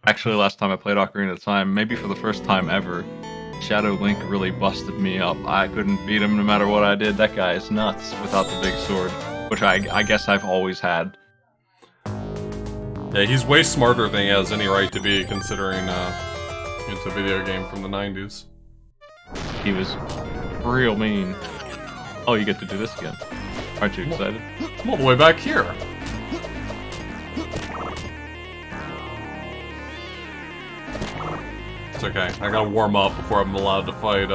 Actually, last time I played Ocarina of Time, maybe for the first time ever, Shadow Link really busted me up. I couldn't beat him no matter what I did. That guy is nuts without the big sword, which I guess I've always had. Yeah, he's way smarter than he has any right to be, considering it's a video game from the 90s. He was real mean. Oh, you get to do this again. Aren't you excited? I'm all the way back here. It's okay. I gotta warm up before I'm allowed to fight,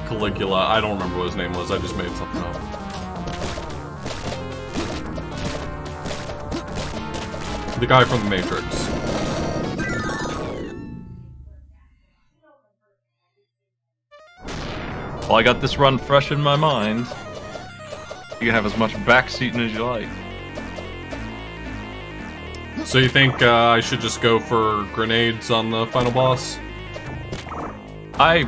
Caligula. I don't remember what his name was. I just made something up. The guy from The Matrix. Well, I got this run fresh in my mind. You can have as much backseating as you like. So you think I should just go for grenades on the final boss? I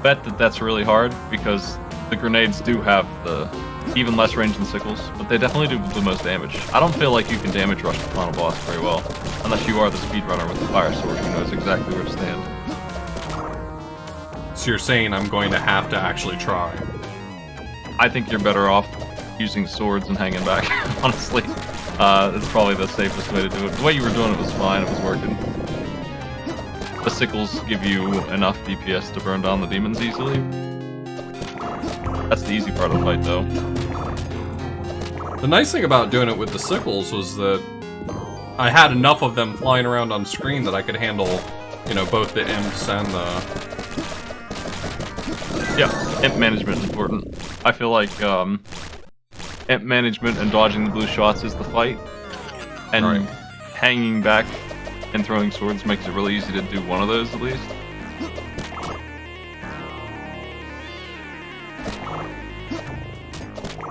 bet that that's really hard, because the grenades do have the even less range than sickles, but they definitely do the most damage. I don't feel like you can damage rush the final boss very well, unless you are the speedrunner with the fire sword who knows exactly where to stand. So you're saying I'm going to have to actually try? I think you're better off using swords and hanging back, honestly. It's probably the safest way to do it. The way you were doing it was fine, it was working. The sickles give you enough DPS to burn down the demons easily. That's the easy part of the fight, though. The nice thing about doing it with the sickles was that I had enough of them flying around on screen that I could handle, you know, both the imps and the... Yeah, imp management is important. I feel like, imp management and dodging the blue shots is the fight. And right. Hanging back and throwing swords makes it really easy to do one of those, at least.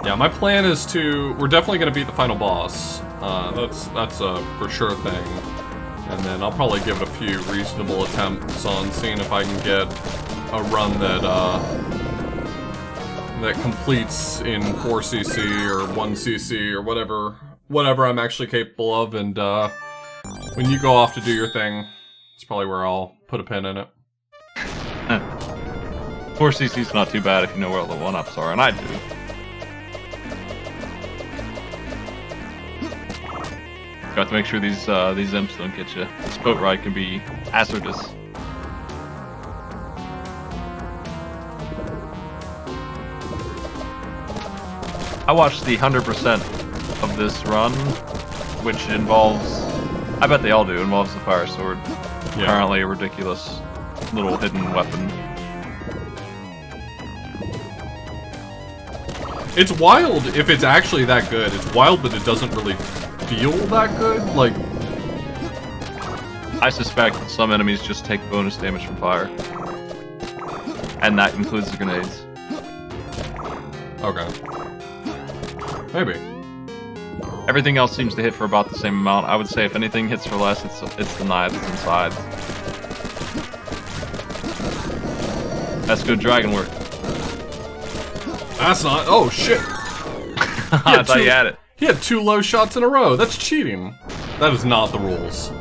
Yeah, my plan is to... We're definitely going to beat the final boss. That's a for sure thing. And then I'll probably give it a few reasonable attempts on seeing if I can get a run that, that completes in 4cc or 1cc or whatever I'm actually capable of, and when you go off to do your thing, it's probably where I'll put a pin in it. 4cc's not too bad if you know where all the 1-ups are, and I do. You have to make sure these imps don't get you. This boat ride can be hazardous. I watched the 100% of this run, which involves, I bet they all do, involves the fire sword. Yeah. Apparently a ridiculous little hidden weapon. It's wild if it's actually that good. It's wild that it doesn't really feel that good. Like, I suspect that some enemies just take bonus damage from fire. And that includes the grenades. Okay. Maybe. Everything else seems to hit for about the same amount. I would say if anything hits for less, it's the knife that's inside. That's good dragon work. That's not... Oh, shit! I thought you had it. He had 2 low shots in a row. That's cheating. That is not the rules.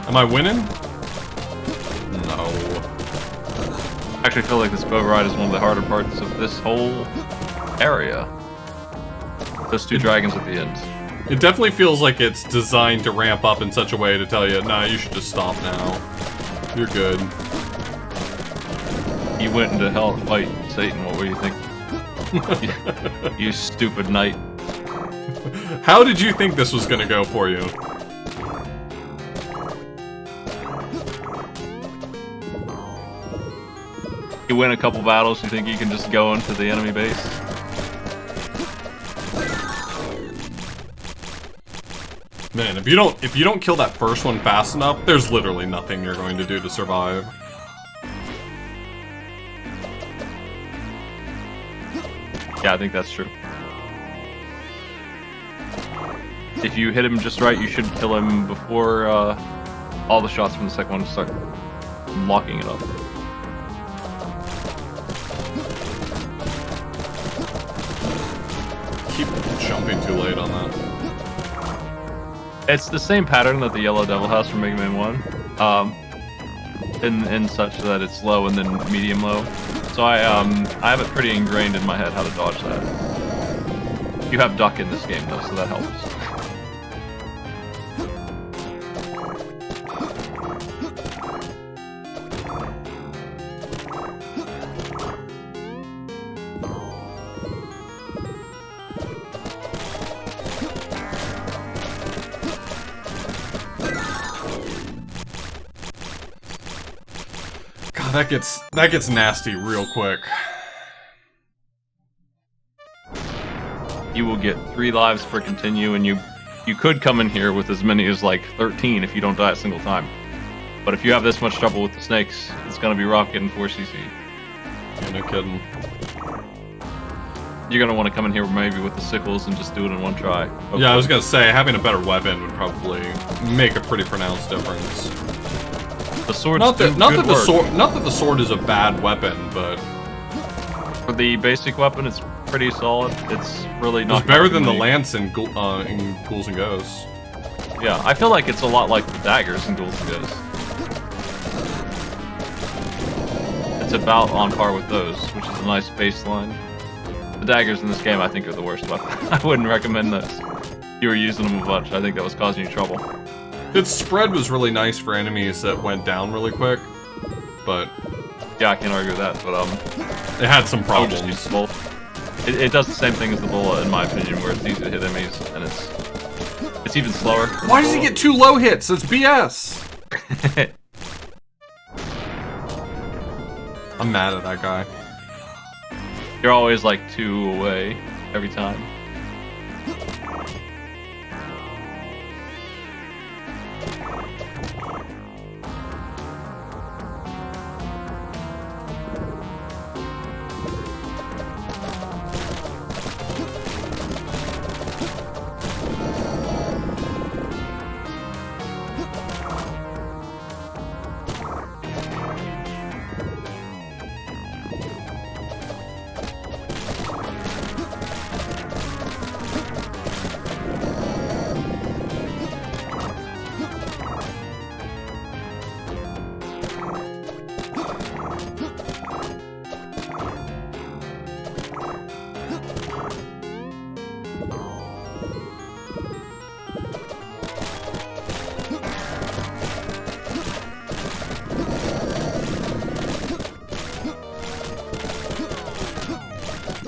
Am I winning? No. I actually feel like this boat ride is one of the harder parts of this whole area. Those 2 dragons at the end. It definitely feels like it's designed to ramp up in such a way to tell you, nah, you should just stop now. You're good. You went into hell to fight Satan, what were you thinking? You stupid knight. How did you think this was gonna go for you? You win a couple battles, you think you can just go into the enemy base? Man, if you don't kill that first one fast enough, there's literally nothing you're going to do to survive. Yeah, I think that's true. if you hit him just right, you should kill him before all the shots from the second one start locking it up. Keep jumping too late on that. It's the same pattern that the Yellow Devil has from Mega Man 1, in such that it's low and then medium low. So I have it pretty ingrained in my head how to dodge that. You have duck in this game though, so that helps. That gets nasty real quick. You will get 3 lives per continue, and you could come in here with as many as like 13 if you don't die a single time. But if you have this much trouble with the snakes, it's gonna be rough getting 4cc. Yeah, no kidding. You're gonna want to come in here maybe with the sickles and just do it in one try. Okay. Yeah, I was gonna say having a better weapon would probably make a pretty pronounced difference. The sword's not that the sword is a bad weapon, but for the basic weapon, it's pretty solid. It's really not. It's better than the lance in Ghouls and Ghosts. Yeah, I feel like it's a lot like the daggers in Ghouls and Ghosts. It's about on par with those, which is a nice baseline. The daggers in this game, I think, are the worst weapon. I wouldn't recommend this. You were using them a bunch. I think that was causing you trouble. Its spread was really nice for enemies that went down really quick, but yeah, I can't argue with that. But it had some problems. I would just use both. It does the same thing as the bullet, in my opinion, where it's easy to hit enemies and it's even slower. Why does he get 2 low hits? It's BS. I'm mad at that guy. You're always like 2 away every time.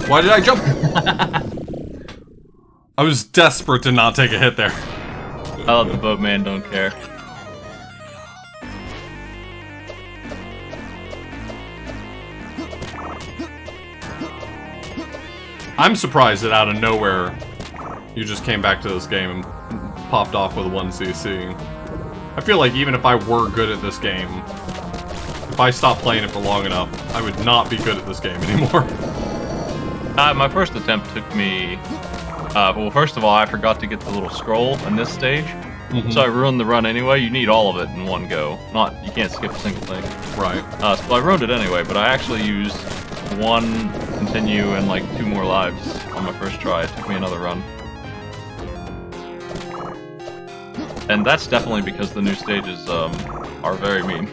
Why did I jump? I was desperate to not take a hit there. I love the boatman don't care. I'm surprised that out of nowhere you just came back to this game and popped off with 1cc. I feel like even if I were good at this game, if I stopped playing it for long enough, I would not be good at this game anymore. My first attempt took me... well, first of all, I forgot to get the little scroll in this stage. So I ruined the run anyway. You need all of it in one go. You can't skip a single thing. Right. So I ruined it anyway, but I actually used 1 continue and like 2 more lives on my first try. It took me another run. And that's definitely because the new stages are very mean.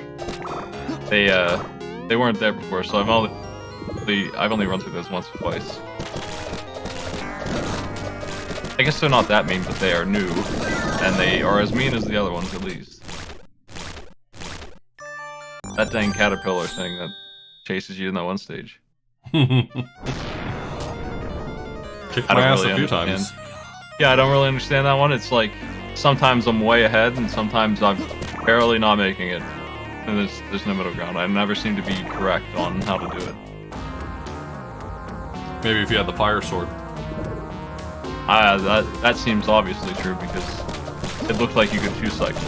They weren't there before, so I've only run through those once or twice. I guess they're not that mean, but they are new, and they are as mean as the other ones at least. That dang caterpillar thing that chases you in that one stage. Kicked my ass a few times. Yeah, I don't really understand that one. It's like sometimes I'm way ahead, and sometimes I'm barely not making it. And there's no middle ground. I never seem to be correct on how to do it. Maybe if you had the fire sword. That seems obviously true because it looked like you could 2-cycle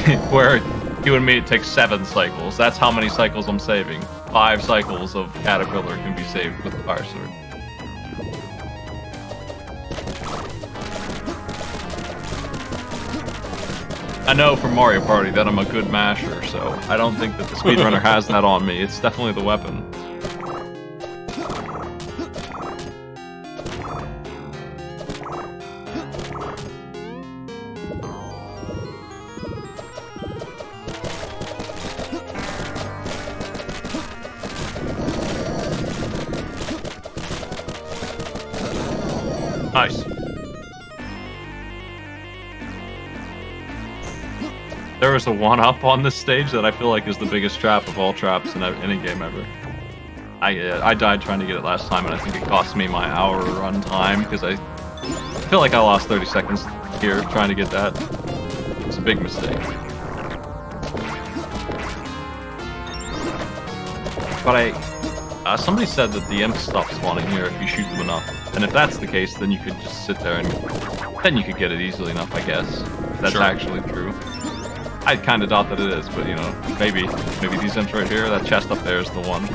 it. Where you and me, it takes 7 cycles. That's how many cycles I'm saving. 5 cycles of Caterpillar can be saved with the fire sword. I know from Mario Party that I'm a good masher, so I don't think that the speedrunner has that on me. It's definitely the weapon. Nice. There is a one-up on this stage that I feel like is the biggest trap of all traps in any game ever. I died trying to get it last time, and I think it cost me my hour run time, because I feel like I lost 30 seconds here trying to get that. It's a big mistake. But somebody said that the imps stop spawning here if you shoot them enough. And if that's the case, then you could just sit there and then you could get it easily enough, I guess. If that's actually true. I kind of doubt that it is, but you know, maybe these imps right here, that chest up there is the one.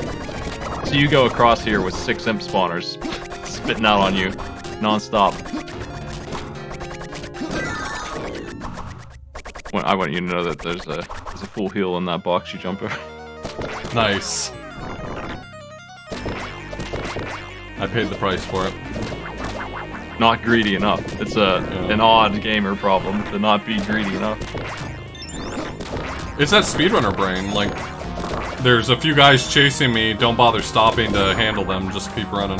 So you go across here with 6 imp spawners spitting out on you non-stop. I want you to know that there's a full heal in that box you jump over. Nice. I paid the price for it. Not greedy enough. It's an odd gamer problem to not be greedy enough. It's that speedrunner brain, like, there's a few guys chasing me, don't bother stopping to handle them, just keep running.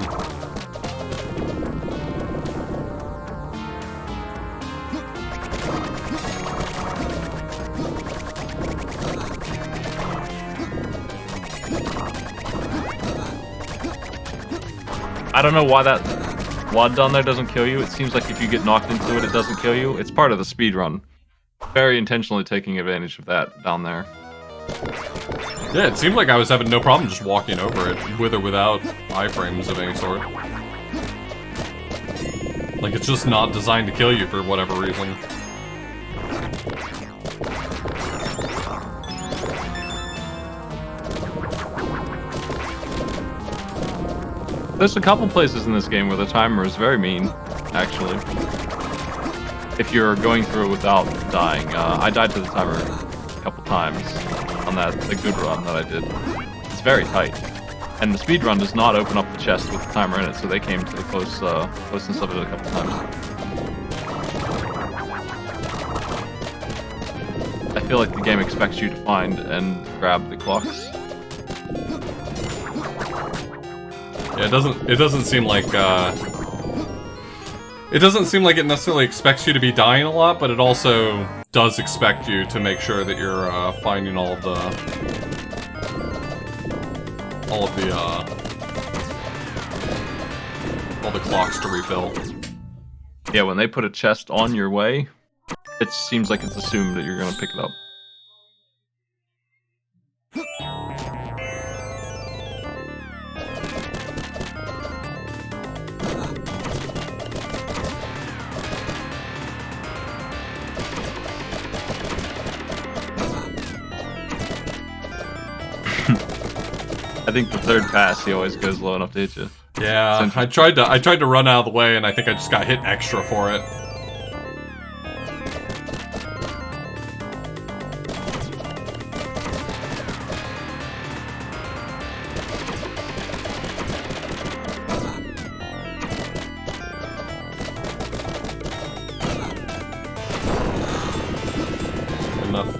I don't know why that wad down there doesn't kill you. It seems like if you get knocked into it, it doesn't kill you. It's part of the speedrun. Very intentionally taking advantage of that down there. Yeah, it seemed like I was having no problem just walking over it, with or without iframes of any sort. Like, it's just not designed to kill you for whatever reason. There's a couple places in this game where the timer is very mean, actually. If you're going through it without dying. I died to the timer a couple times on the good run that I did. It's very tight. And the speed run does not open up the chest with the timer in it, so they came to the closeness of it a couple times. I feel like the game expects you to find and grab the clocks. Yeah, it doesn't seem like it doesn't seem like it necessarily expects you to be dying a lot, but it also does expect you to make sure that you're finding all the clocks to refill. Yeah, when they put a chest on your way, it seems like it's assumed that you're gonna pick it up. I think the third pass, he always goes low enough to hit you. Yeah, I tried to run out of the way, and I think I just got hit extra for it. Enough.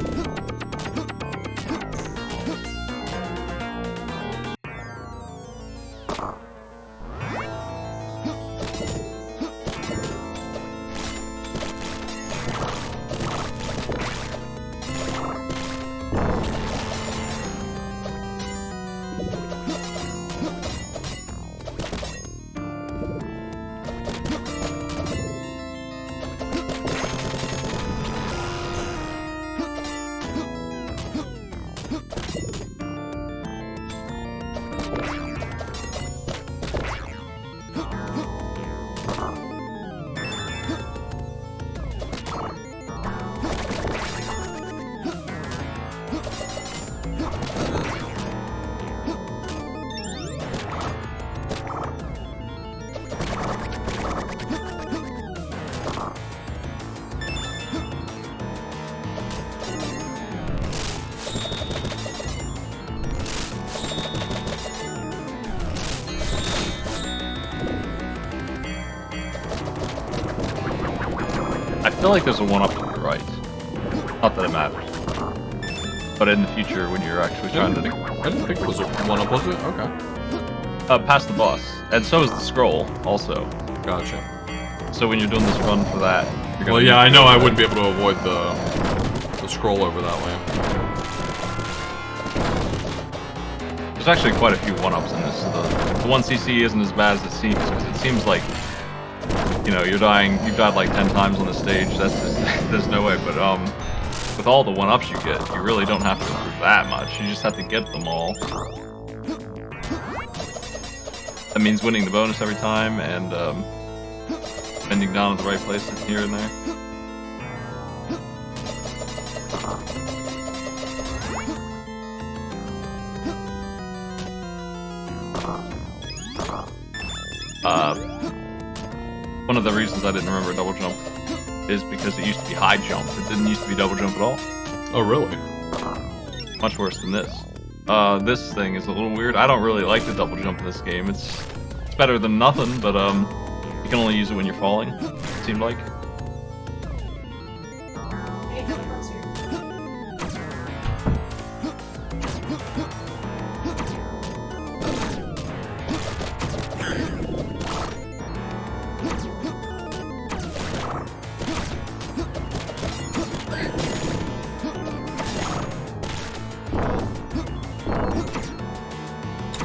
feel like there's a one up to the right. Not that it matters. But in the future, when you're actually trying to... I didn't think it was a one up, was it? Okay. Past the boss. And so is the scroll, also. Gotcha. So when you're doing this run for that... You're gonna Well, yeah, I know I wouldn't be able to avoid the scroll over that way. There's actually quite a few one-ups in this. The 1cc isn't as bad as it seems, because it seems like, you know, you've died like 10 times on the stage, that's just, there's no way, but with all the one-ups you get, you really don't have to improve that much, you just have to get them all. That means winning the bonus every time, and bending down at the right places here and there. One of the reasons I didn't remember double jump is because it used to be high jump. It didn't used to be double jump at all. Oh, really? Much worse than this. This thing is a little weird. I don't really like the double jump in this game. It's better than nothing, but you can only use it when you're falling, it seemed like.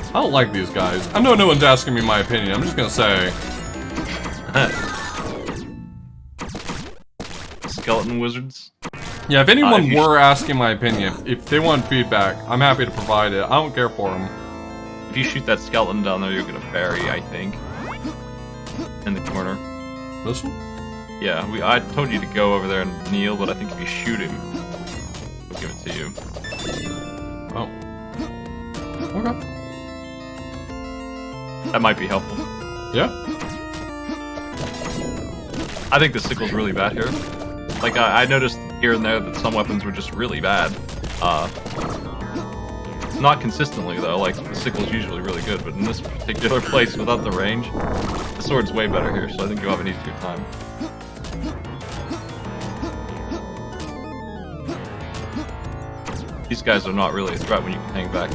I don't like these guys. I know no one's asking me my opinion. I'm just gonna say. Skeleton wizards? Yeah, if anyone were asking my opinion, if they want feedback, I'm happy to provide it. I don't care for them. If you shoot that skeleton down there, you're gonna parry, I think. In the corner. This one? Yeah, I told you to go over there and kneel, but I think if you shoot him, he'll give it to you. Oh. Okay. That might be helpful. Yeah? I think the sickle's really bad here. Like, I noticed here and there that some weapons were just really bad. Not consistently, though. Like, the sickle's usually really good, but in this particular place, without the range, the sword's way better here, so I think you'll have an easier time. These guys are not really a threat when you can hang back.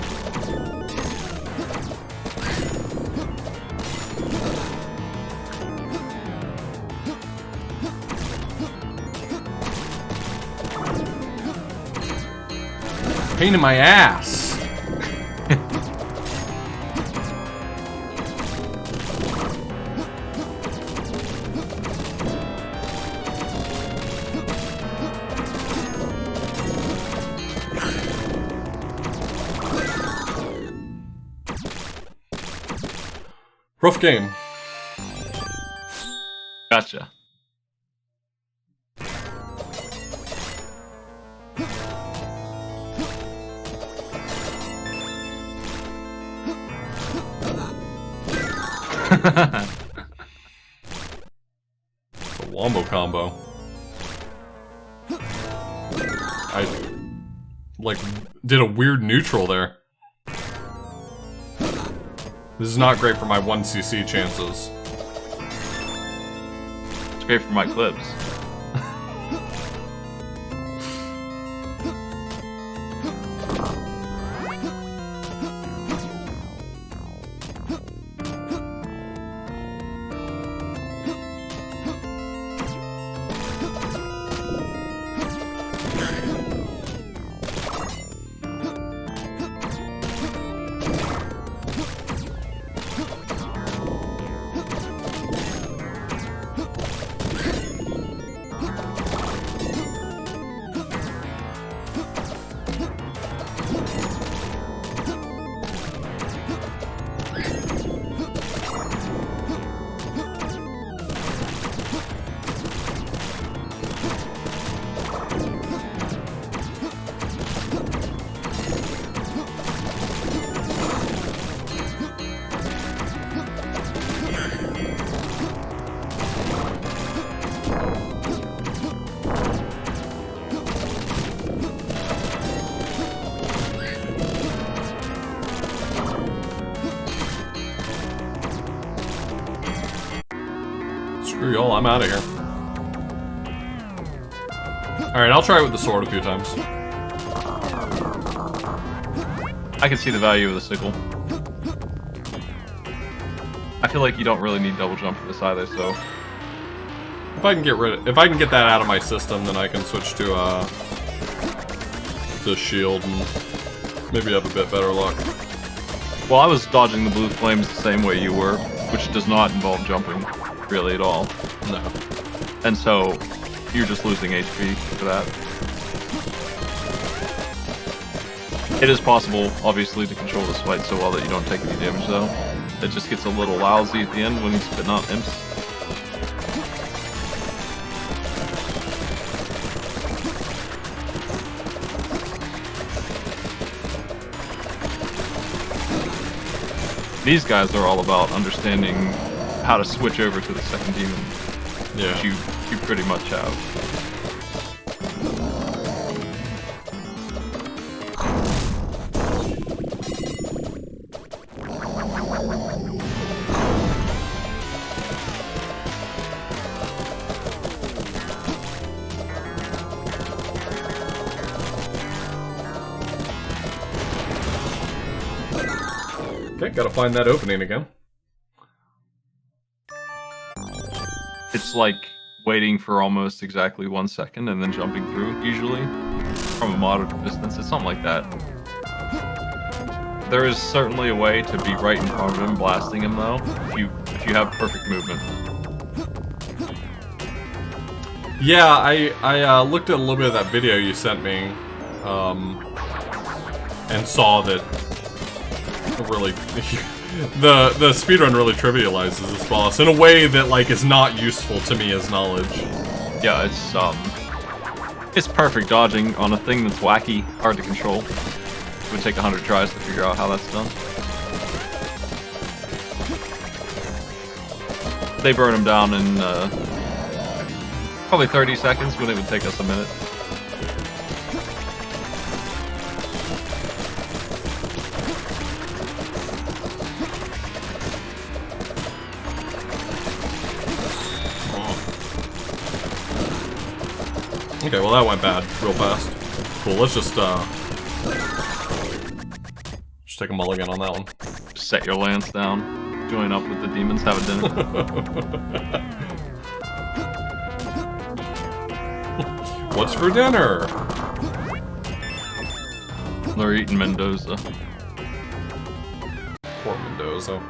Pain in my ass. Rough game. Gotcha. The wombo combo. I, like, did a weird neutral there. This is not great for my 1cc chances. It's great for my clips. Screw y'all, I'm out of here. Alright, I'll try it with the sword a few times. I can see the value of the sickle. I feel like you don't really need double jump for this either, so... If I can get that out of my system, then I can switch to, the shield and maybe have a bit better luck. Well, I was dodging the blue flames the same way you were, which does not involve jumping, really, at all. No. And so, you're just losing HP for that. It is possible, obviously, to control this fight so well that you don't take any damage, though. It just gets a little lousy at the end when he's spitting out imps. These guys are all about understanding how to switch over to the second demon, Yeah. which you pretty much have. Okay, gotta find that opening again. It's like waiting for almost exactly 1 second and then jumping through, usually, from a moderate distance. It's something like that. There is certainly a way to be right in front of him, blasting him, though, if you have perfect movement. Yeah, I looked at a little bit of that video you sent me, and saw that really the speedrun really trivializes this boss in a way that like is not useful to me as knowledge. Yeah, it's perfect dodging on a thing that's wacky, hard to control. It would take 100 tries to figure out how that's done. They burn him down in probably 30 seconds when it would take us a minute. Okay, well that went bad real fast. Cool, let's just take a mulligan on that one. Set your lance down, join up with the demons, have a dinner. What's for dinner? They're eating Mendoza. Poor Mendoza.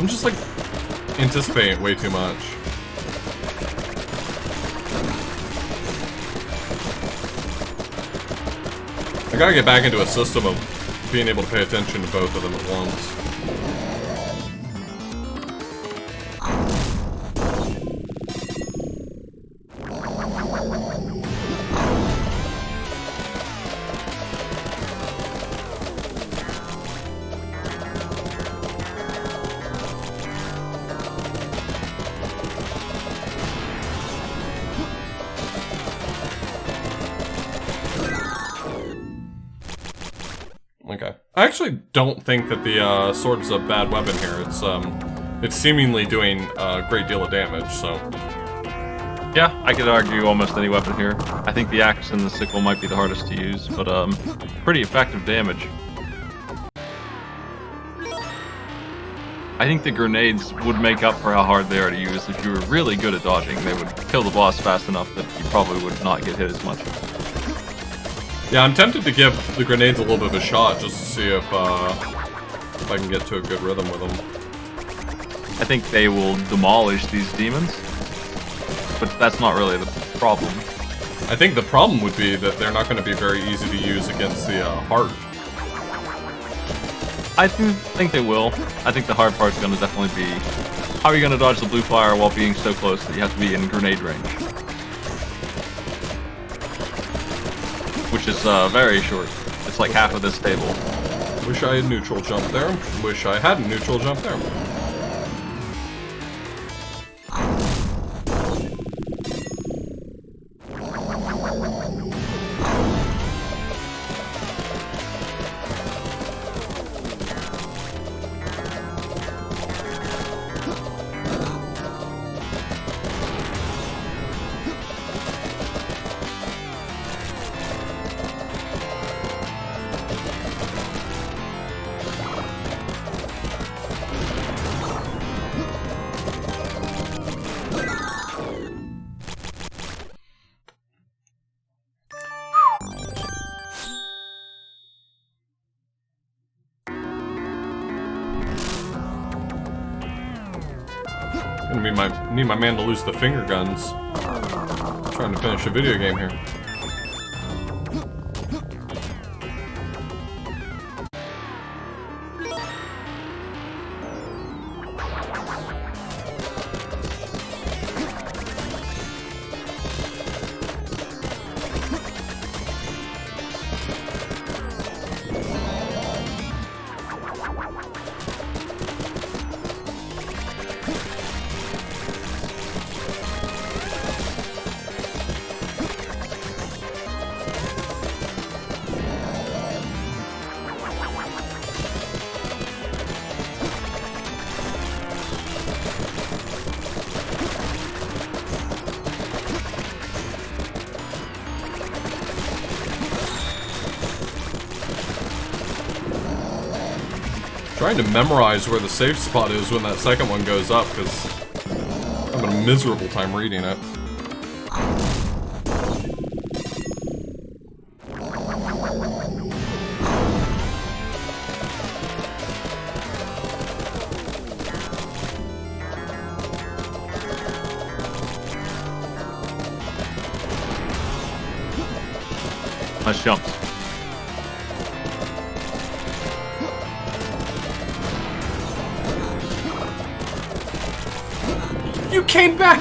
I'm just like anticipating way too much. I gotta get back into a system of being able to pay attention to both of them at once. Okay. I actually don't think that the sword's a bad weapon here. It's seemingly doing a great deal of damage, so... Yeah, I could argue almost any weapon here. I think the axe and the sickle might be the hardest to use, but pretty effective damage. I think the grenades would make up for how hard they are to use. If you were really good at dodging, they would kill the boss fast enough that you probably would not get hit as much. Yeah, I'm tempted to give the grenades a little bit of a shot just to see if I can get to a good rhythm with them. I think they will demolish these demons, but that's not really the problem. I think the problem would be that they're not going to be very easy to use against the heart. I think they will. I think the hard part's going to definitely be How are you gonna dodge the blue fire while being so close that you have to be in grenade range? Which is very short. It's like half of this table. Wish I had neutral jump there. Wish I hadn't neutral jump there. Need my man to lose the finger guns. I'm trying to finish a video game here. Trying to memorize where the safe spot is when that second one goes up, because I'm having a miserable time reading it. Nice jumps. You came back!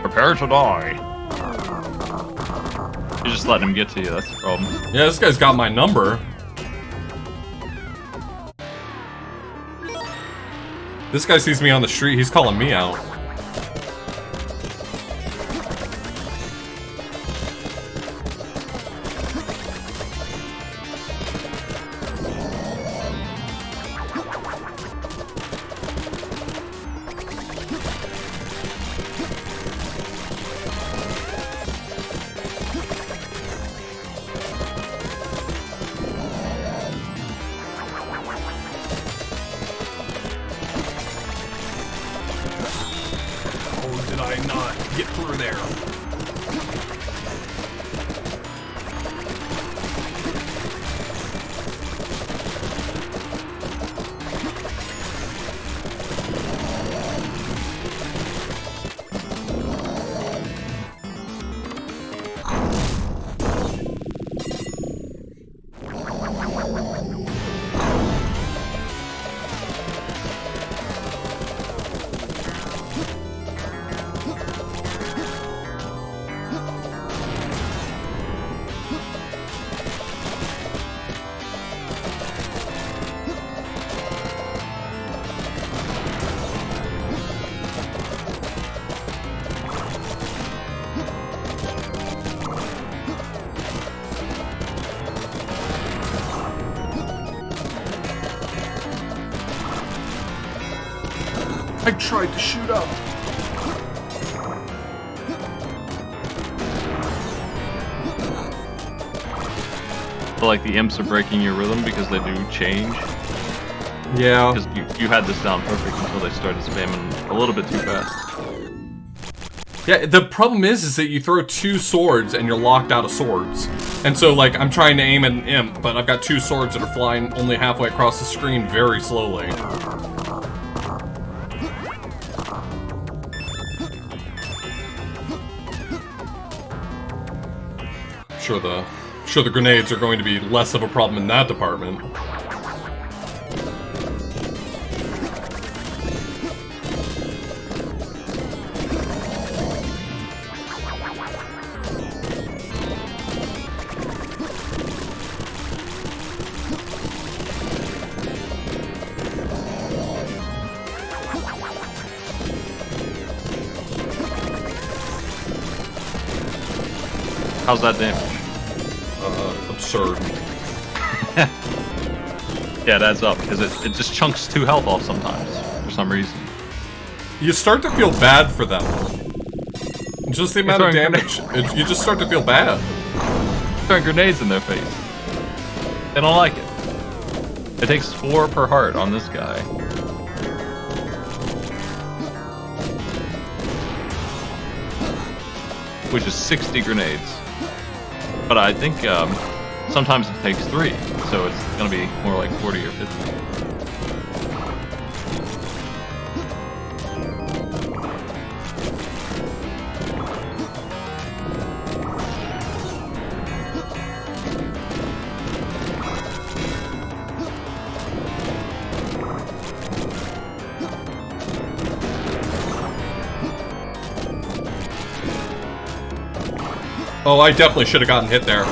Prepare to die. You're just letting him get to you, that's the problem. Yeah, this guy's got my number. This guy sees me on the street, he's calling me out. I tried to shoot up. I feel like the imps are breaking your rhythm because they do change. Yeah. Because you had this down perfect until they started spamming a little bit too fast. Yeah, the problem is that you throw 2 swords and you're locked out of swords. And so, like, I'm trying to aim at an imp, but I've got 2 swords that are flying only halfway across the screen very slowly. Sure the grenades are going to be less of a problem in that department. How's that damage? Absurd. Yeah, it adds up, because it just chunks 2 health off sometimes, for some reason. You start to feel bad for them. Just the amount of damage, you just start to feel bad. Throwing grenades in their face. They don't like it. It takes 4 per heart on this guy. Which is 60 grenades. But I think sometimes it takes 3, so it's gonna be more like 40 or 50. Oh, I definitely should have gotten hit there.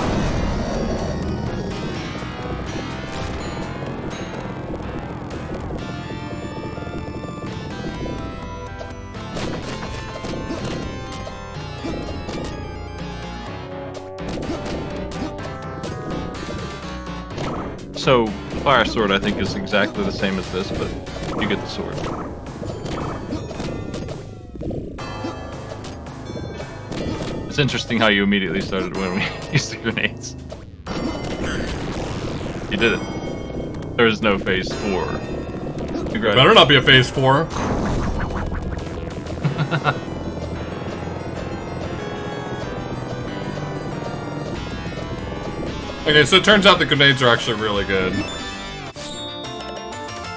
So, Fire Sword I think is exactly the same as this, but you get the sword. It's interesting how you immediately started when we used the grenades. You did it. There is no phase 4. Better not be a phase 4. Okay, so it turns out the grenades are actually really good.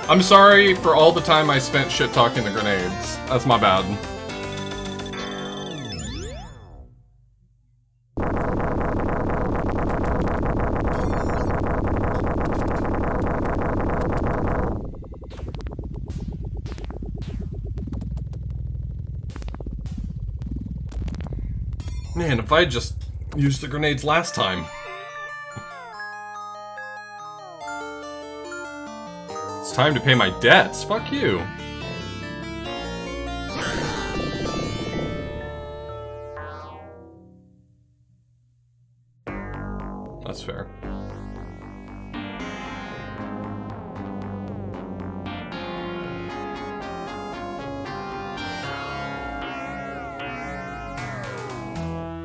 I'm sorry for all the time I spent shit-talking the grenades. That's my bad. Man, if I had just used the grenades last time. It's time to pay my debts. Fuck you. That's fair.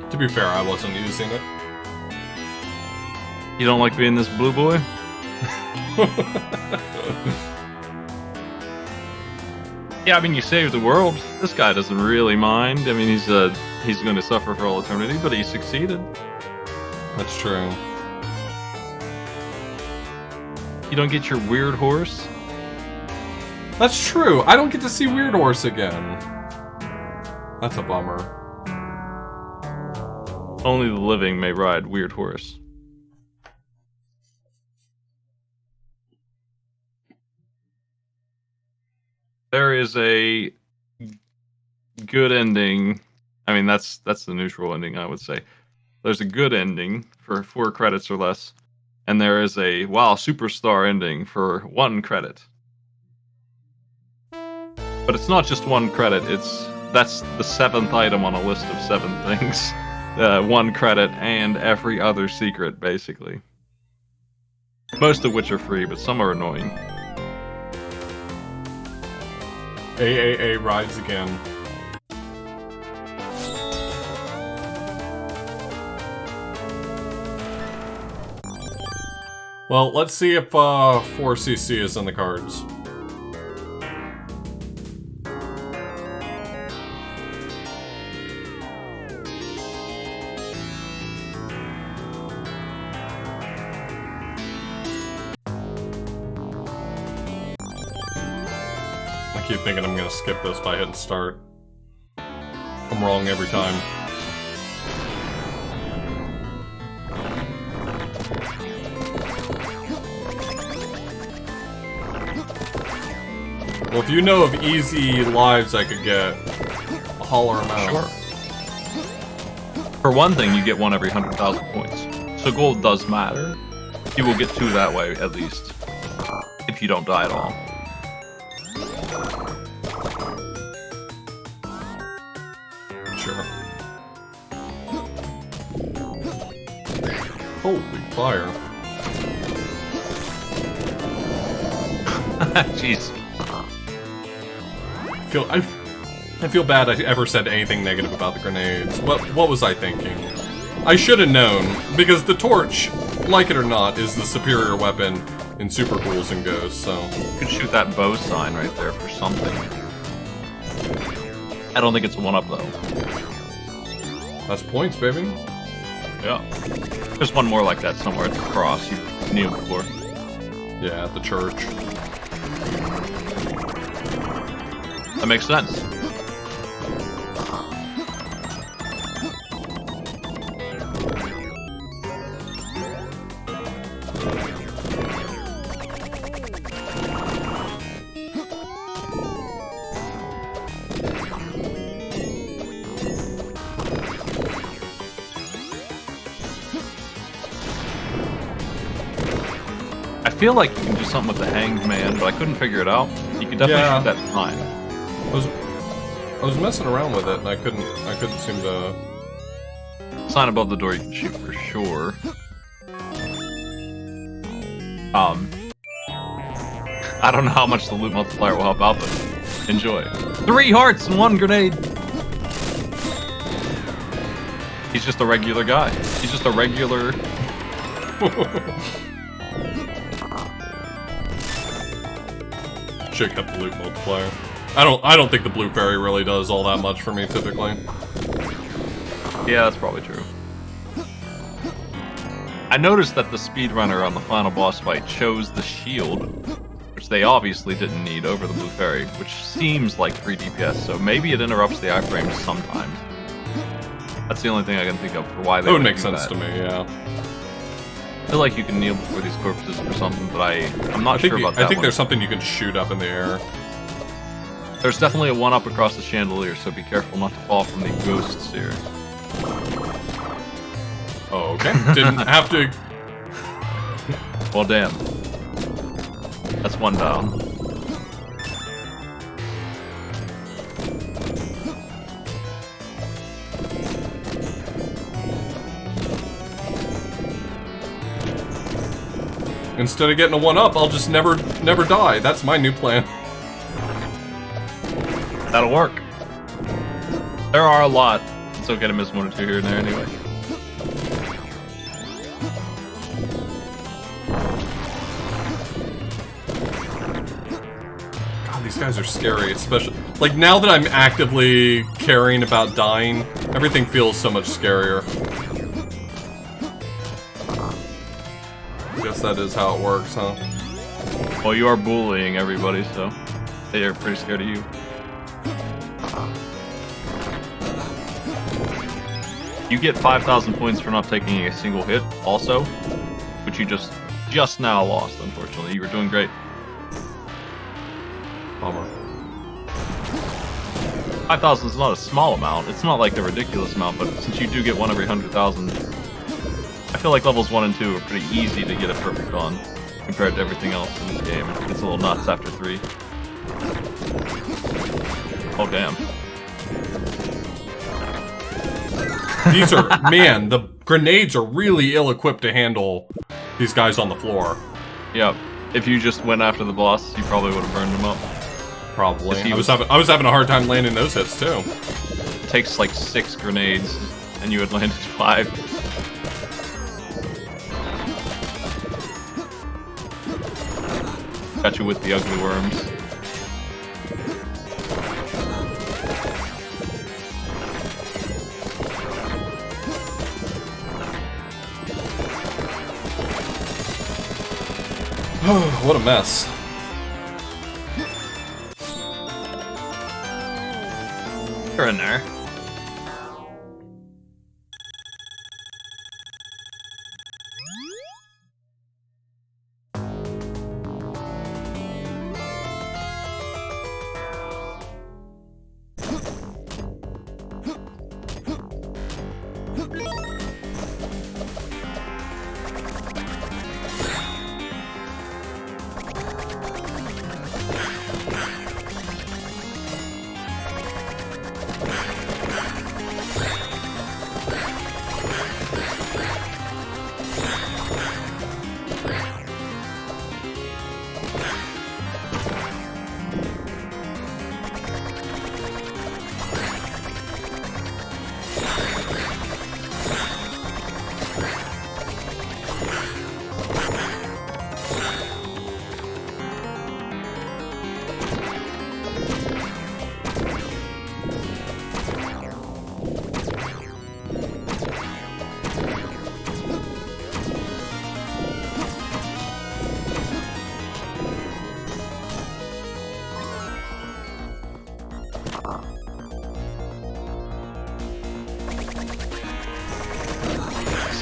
To be fair, I wasn't using it. You don't like being this blue boy? Yeah, I mean, you saved the world. This guy doesn't really mind. I mean, he's going to suffer for all eternity, but he succeeded. That's true. You don't get your weird horse? That's true. I don't get to see Weird Horse again. That's a bummer. Only the living may ride Weird Horse. There is a good ending. I mean, that's the neutral ending, I would say. There's a good ending for 4 credits or less, and there is a wow superstar ending for 1 credit. But it's not just 1 credit. That's the 7th item on a list of 7 things. 1 credit and every other secret, basically. Most of which are free, but some are annoying. AAA rides again. Well, let's see if 4cc is in the cards. keep thinking I'm gonna skip this by hitting start. I'm wrong every time. Well, if you know of easy lives I could get, holler them out. Sure. For one thing, you get one every 100,000 points. So gold does matter. You will get two that way, at least. If you don't die at all. Sure. Holy fire. Jeez. I feel bad I ever said anything negative about the grenades. What was I thinking? I should have known, because the torch, like it or not, is the superior weapon in Super Ghouls and Ghosts, so... You could shoot that bow sign right there for something. I don't think it's a 1-up, though. That's points, baby. Yeah. There's one more like that somewhere at the cross you knew before. Yeah, at the church. That makes sense. I feel like you can do something with the Hanged Man, but I couldn't figure it out. You could definitely shoot that sign. I was messing around with it, and I couldn't seem to... Sign above the door you can shoot for sure. I don't know how much the loot multiplier will help out, but enjoy. 3 hearts and 1 grenade! He's just a regular guy. He's just a regular... Should have the loot multiplier. I don't think the blue fairy really does all that much for me typically. Yeah, that's probably true. I noticed that the speedrunner on the final boss fight chose the shield, which they obviously didn't need over the blue fairy, which seems like 3 DPS, so maybe it interrupts the iframes sometimes. That's the only thing I can think of for why they would would make do sense that. to me, yeah. I feel like you can kneel before these corpses or something, but I'm not sure about that I think one. there's something you can shoot up in the air. There's definitely a 1-up across the chandelier, so be careful not to fall from the ghosts here. Oh, okay. Didn't have to... Well, damn. That's 1 down. Instead of getting a 1-up, I'll just never die. That's my new plan. That'll work. There are a lot. It's okay to miss 1 or 2 here and there anyway. God, these guys are scary, especially... Like, now that I'm actively caring about dying, everything feels so much scarier. Guess that is how it works, huh? Well, you are bullying everybody, so they are pretty scared of you. You get 5,000 points for not taking a single hit, also, which you just now lost, unfortunately. You were doing great. Bummer. 5,000 is not a small amount. It's not like a ridiculous amount, but since you do get 1 every 100,000, I feel like levels 1 and 2 are pretty easy to get a perfect on, compared to everything else in this game. It gets a little nuts after 3. Oh, damn. These are... Man, the grenades are really ill-equipped to handle these guys on the floor. Yep. If you just went after the boss, you probably would have burned him up. Probably. I was having a hard time landing those hits, too. It takes like 6 grenades, and you had landed 5. Got you with the ugly worms. What a mess. You're in there.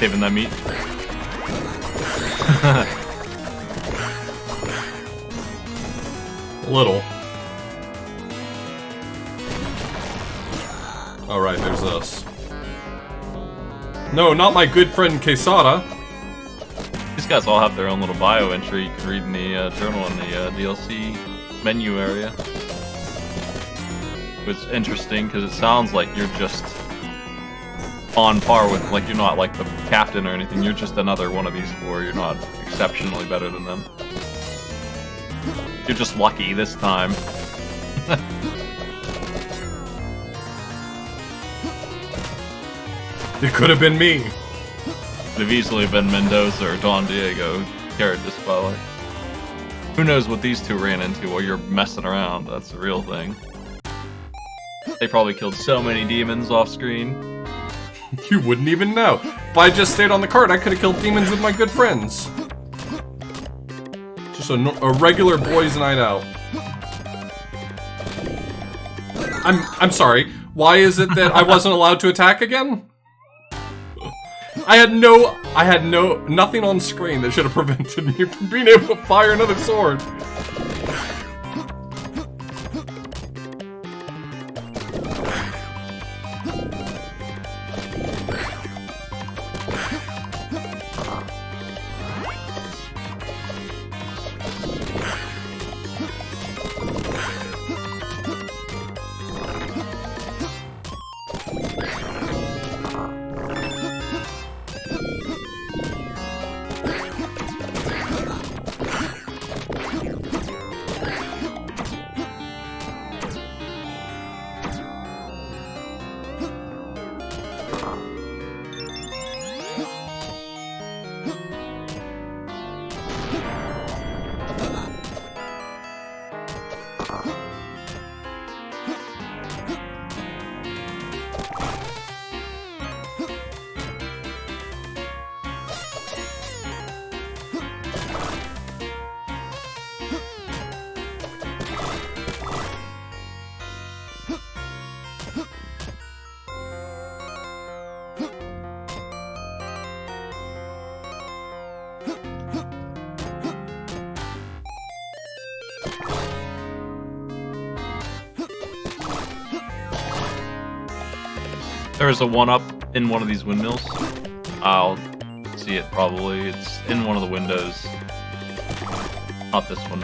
Saving that meat. A little. Alright, there's this. No, not my good friend Quesada. These guys all have their own little bio entry you can read in the journal in the DLC menu area. It's interesting because it sounds like you're just on par with, like, you're not like the captain or anything, you're just another one of these four, you're not exceptionally better than them. You're just lucky this time. It could have been me. Could have easily been Mendoza or Don Diego, carried this by, like, who knows what these two ran into while you're messing around, that's the real thing. They probably killed so many demons off screen. You wouldn't even know. If I just stayed on the card, I could have killed demons with my good friends. Just a regular boys' night out. I'm sorry. Why is it that I wasn't allowed to attack again? I had nothing on screen that should have prevented me from being able to fire another sword. There's a 1-up in one of these windmills. I'll see it probably. It's in one of the windows. Not this one.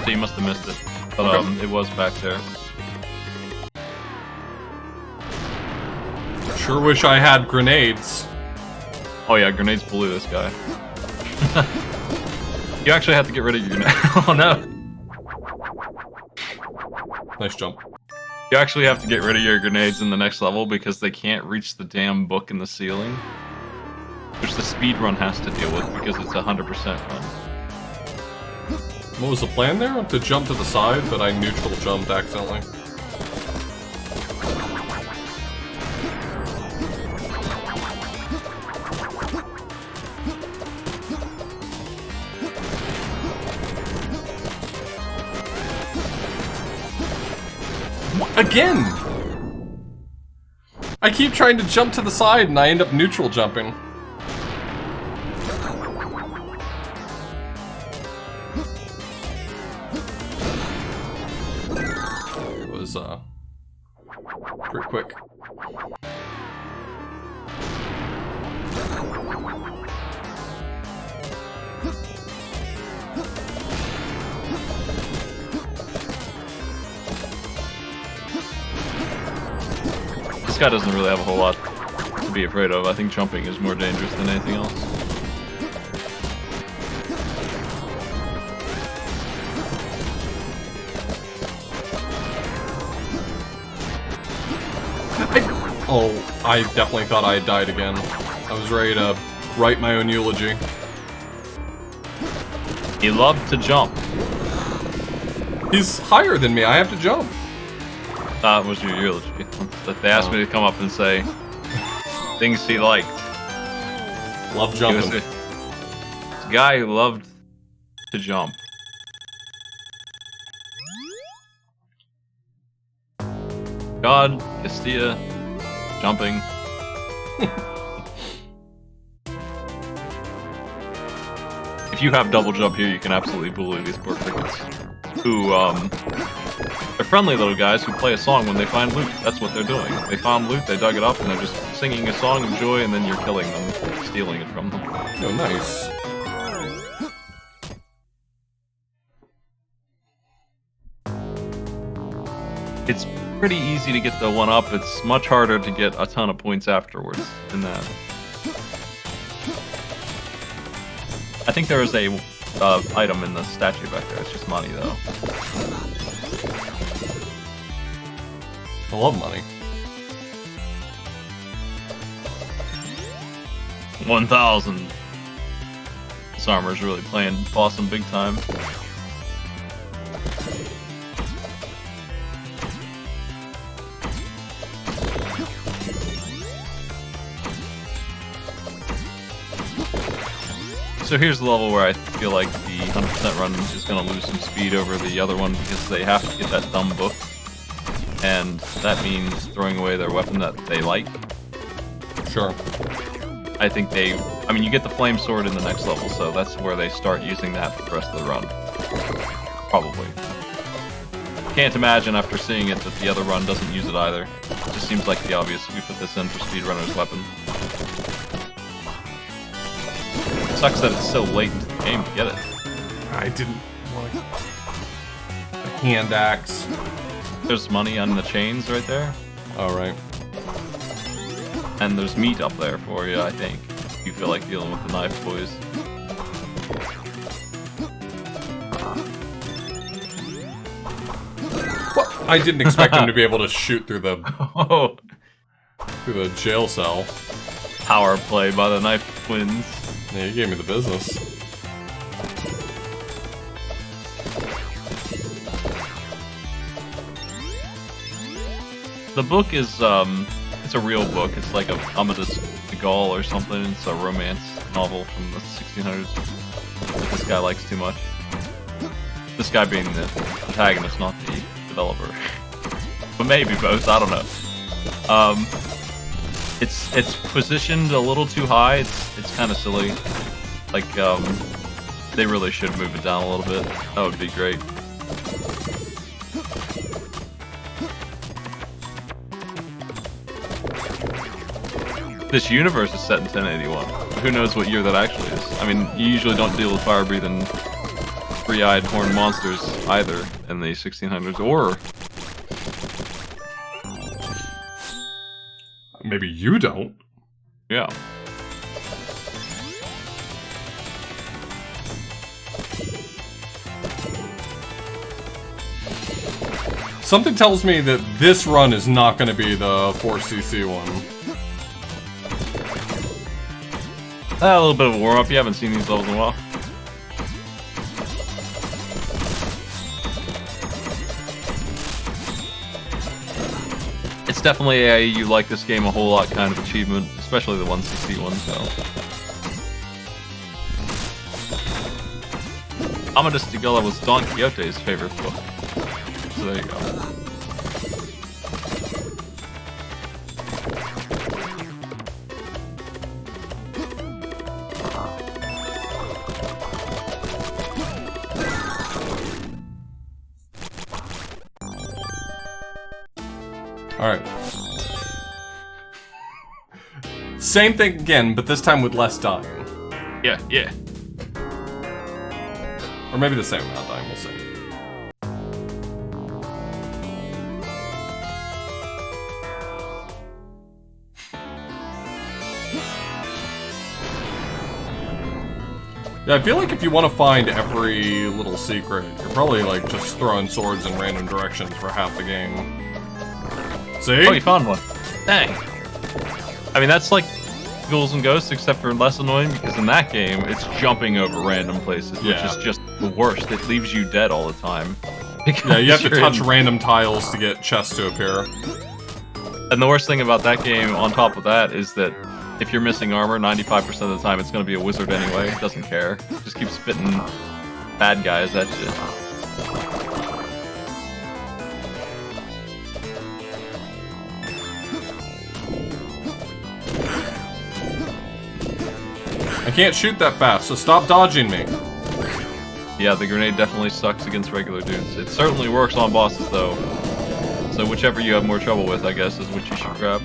So you must have missed it. But Okay. it was back there. Sure wish I had grenades. Oh yeah, grenades blew this guy. You actually have to get rid of your grenade. Oh no. Nice jump. You actually have to get rid of your grenades in the next level because they can't reach the damn book in the ceiling. Which the speedrun has to deal with because it's 100% run. What was the plan there? To jump to the side, but I neutral jumped accidentally. Again! I keep trying to jump to the side and I end up neutral jumping. It was, pretty quick. This guy doesn't really have a whole lot to be afraid of. I think jumping is more dangerous than anything else. I definitely thought I had died again. I was ready to write my own eulogy. He loved to jump. He's higher than me, I have to jump. That was your eulogy. They asked me to come up and say things he liked. Love jumping. He was a guy who loved to jump. God, Castilla, jumping. If you have double jump here, you can absolutely bully these poor crickets. Who, they're friendly little guys who play a song when they find loot. That's what they're doing. They found loot, they dug it up, and they're just singing a song of joy, and then you're killing them, stealing it from them. Oh, nice. It's pretty easy to get the one up. It's much harder to get a ton of points afterwards in that. I think there is a item in the statue back there. It's just money, though. I love money. 1,000. This armor's really playing awesome big time. So here's the level where I feel like the 100% run is going to lose some speed over the other one because they have to get that dumb book. And that means throwing away their weapon that they like. Sure. I think I mean, you get the flame sword in the next level, so that's where they start using that for the rest of the run. Probably. Can't imagine after seeing it that the other run doesn't use it either. It just seems like the obvious, we put this in for speedrunner's weapon. Sucks that it's so late into the game to get it. I didn't want a hand axe. There's money on the chains right there. Alright. And there's meat up there for you, I think. If you feel like dealing with the knife boys. What? I didn't expect him to be able to shoot through the jail cell. Power play by the knife twins. Yeah, you gave me the business. The book is, it's a real book. It's like a Amadis de Gaul or something. It's a romance novel from the 1600s that this guy likes too much. This guy being the protagonist, not the developer. But maybe both, I don't know. It's positioned a little too high. It's kind of silly. Like, they really should move it down a little bit. That would be great. This universe is set in 1081. Who knows what year that actually is? I mean, you usually don't deal with fire-breathing, three-eyed horned monsters either in the 1600s, or... Maybe you don't. Yeah. Something tells me that this run is not going to be the 4cc one. A little bit of a warm-up. You haven't seen these levels in a while. It's definitely a you like this game a whole lot kind of achievement, especially the 1cc one, so. Amadis de Gaul was Don Quixote's favorite book. So there you go. Alright. Same thing again, but this time with less dying. Yeah, yeah. Or maybe the same amount of dying, we'll see. Yeah, I feel like if you want to find every little secret, you're probably like just throwing swords in random directions for half the game. See? Oh, you found one. Dang. I mean, that's like Ghouls and Ghosts, except for less annoying, because in that game, it's jumping over random places, which is just the worst. It leaves you dead all the time. Yeah, you have to touch random tiles to get chests to appear. And the worst thing about that game, on top of that, is that if you're missing armor, 95% of the time it's going to be a wizard anyway. It doesn't care. Just keep spitting bad guys at you. I can't shoot that fast, so stop dodging me. Yeah, the grenade definitely sucks against regular dudes. It certainly works on bosses, though. So whichever you have more trouble with, I guess, is what you should grab.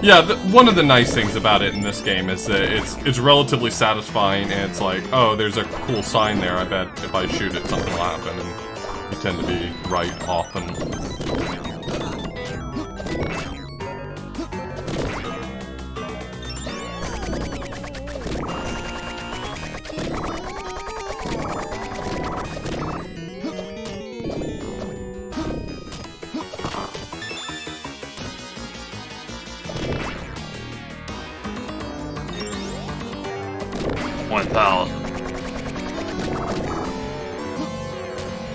Yeah, one of the nice things about it in this game is that it's relatively satisfying, and it's like, oh, there's a cool sign there. I bet if I shoot it, something will happen, and you tend to be right often.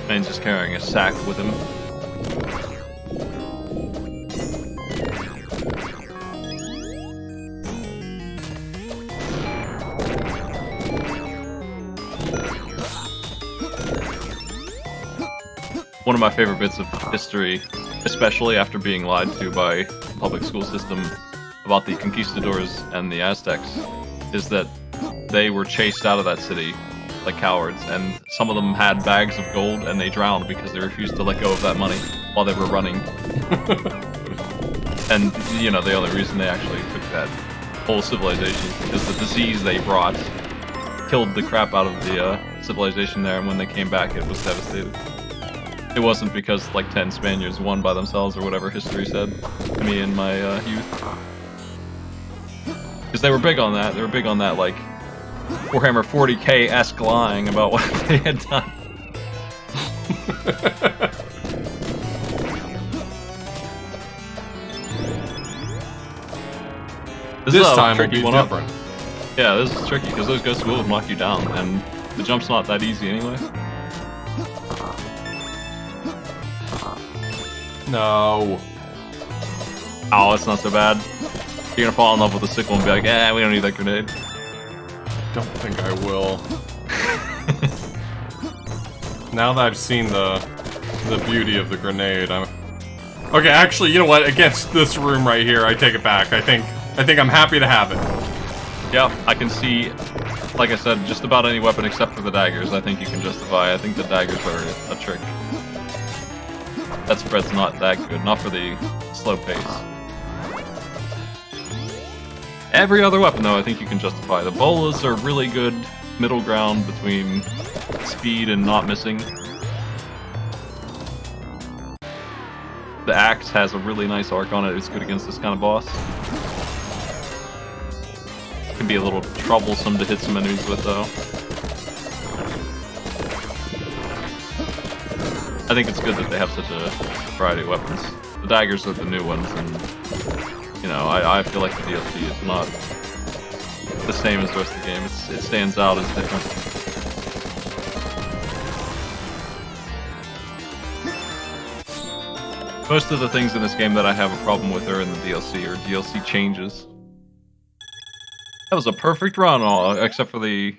And just carrying a sack with him. One of my favorite bits of history, especially after being lied to by the public school system about the conquistadors and the Aztecs, is that they were chased out of that city like cowards, and some of them had bags of gold and they drowned because they refused to let go of that money while they were running. And, you know, the only reason they actually took that whole civilization is because the disease they brought killed the crap out of the civilization there, and when they came back it was devastated. It wasn't because like 10 Spaniards won by themselves or whatever history said to me in my youth. Because they were big on that. They were big on that, like, Warhammer 40k-esque lying about what they had done. This time will be different. Yeah, this is tricky, because those ghosts will knock you down, and the jump's not that easy anyway. No. Oh, it's not so bad. You're gonna fall in love with the sickle and be like, we don't need that grenade. Don't think I will. Now that I've seen the beauty of the grenade, I'm... Okay, actually, you know what? Against this room right here, I take it back. I think I'm happy to have it. Yep, I can see, like I said, just about any weapon except for the daggers, I think you can justify. I think the daggers are a trick. That spread's not that good, not for the slow pace. Every other weapon, though, I think you can justify. The bolas are really good middle ground between speed and not missing. The axe has a really nice arc on it. It's good against this kind of boss. It can be a little troublesome to hit some enemies with, though. I think it's good that they have such a variety of weapons. The daggers are the new ones, and you know, I feel like the DLC is not the same as the rest of the game. It stands out as different. Most of the things in this game that I have a problem with are in the DLC, or DLC changes. That was a perfect run, except for the...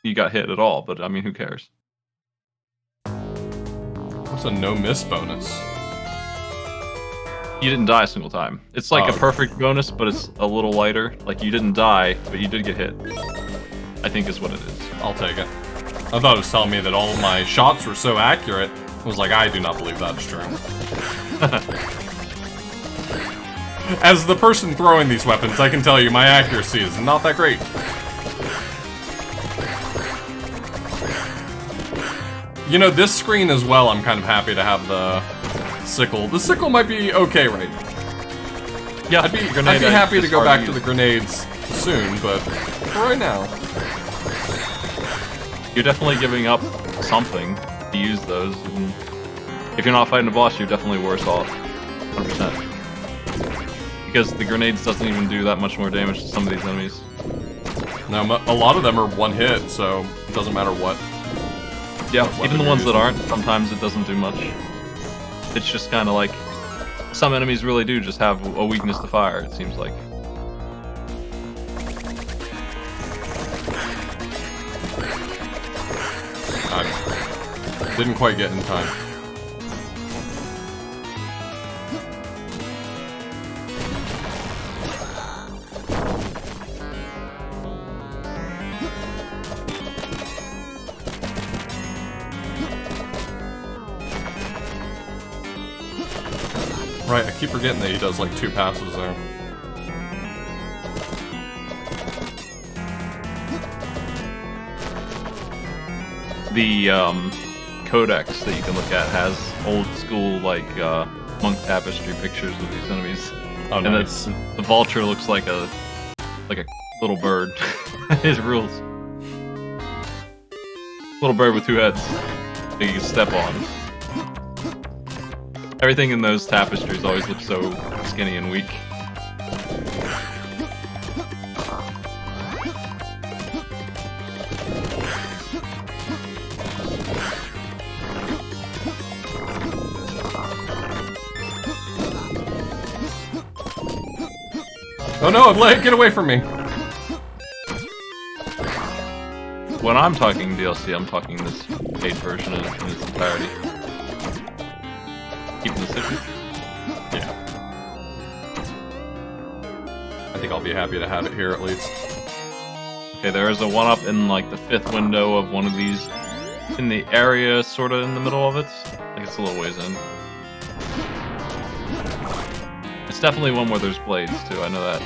You got hit at all, but I mean, who cares? What's a no-miss bonus? You didn't die a single time. It's like a perfect bonus, but it's a little lighter. Like, you didn't die, but you did get hit. I think is what it is. I'll take it. I thought it was telling me that all of my shots were so accurate. I was like, I do not believe that's true. As the person throwing these weapons, I can tell you my accuracy is not that great. You know, this screen as well, I'm kind of happy to have the sickle. The sickle might be okay right now. Yeah, I'd be happy to go back to the grenades soon, but for right now. You're definitely giving up something to use those. And if you're not fighting a boss, you're definitely worse off. 100%. Because the grenades doesn't even do that much more damage to some of these enemies. No, a lot of them are one hit, so it doesn't matter what. Yeah, even the ones that aren't, sometimes it doesn't do much. It's just kind of like, some enemies really do just have a weakness to fire, it seems like. I didn't quite get in time. Right, I keep forgetting that he does like 2 passes there. The codex that you can look at has old school like monk tapestry pictures of these enemies. Oh, and nice. the vulture looks like a little bird. It rules. Little bird with 2 heads that you can step on. Everything in those tapestries always looks so skinny and weak. Oh no, get away from me! When I'm talking DLC, I'm talking this paid version in its entirety. Keeping the secret? Yeah. I think I'll be happy to have it here at least. Okay, there is a 1-up in like the 5th window of one of these in the area, sort of in the middle of it. Like it's a little ways in. It's definitely one where there's blades too, I know that.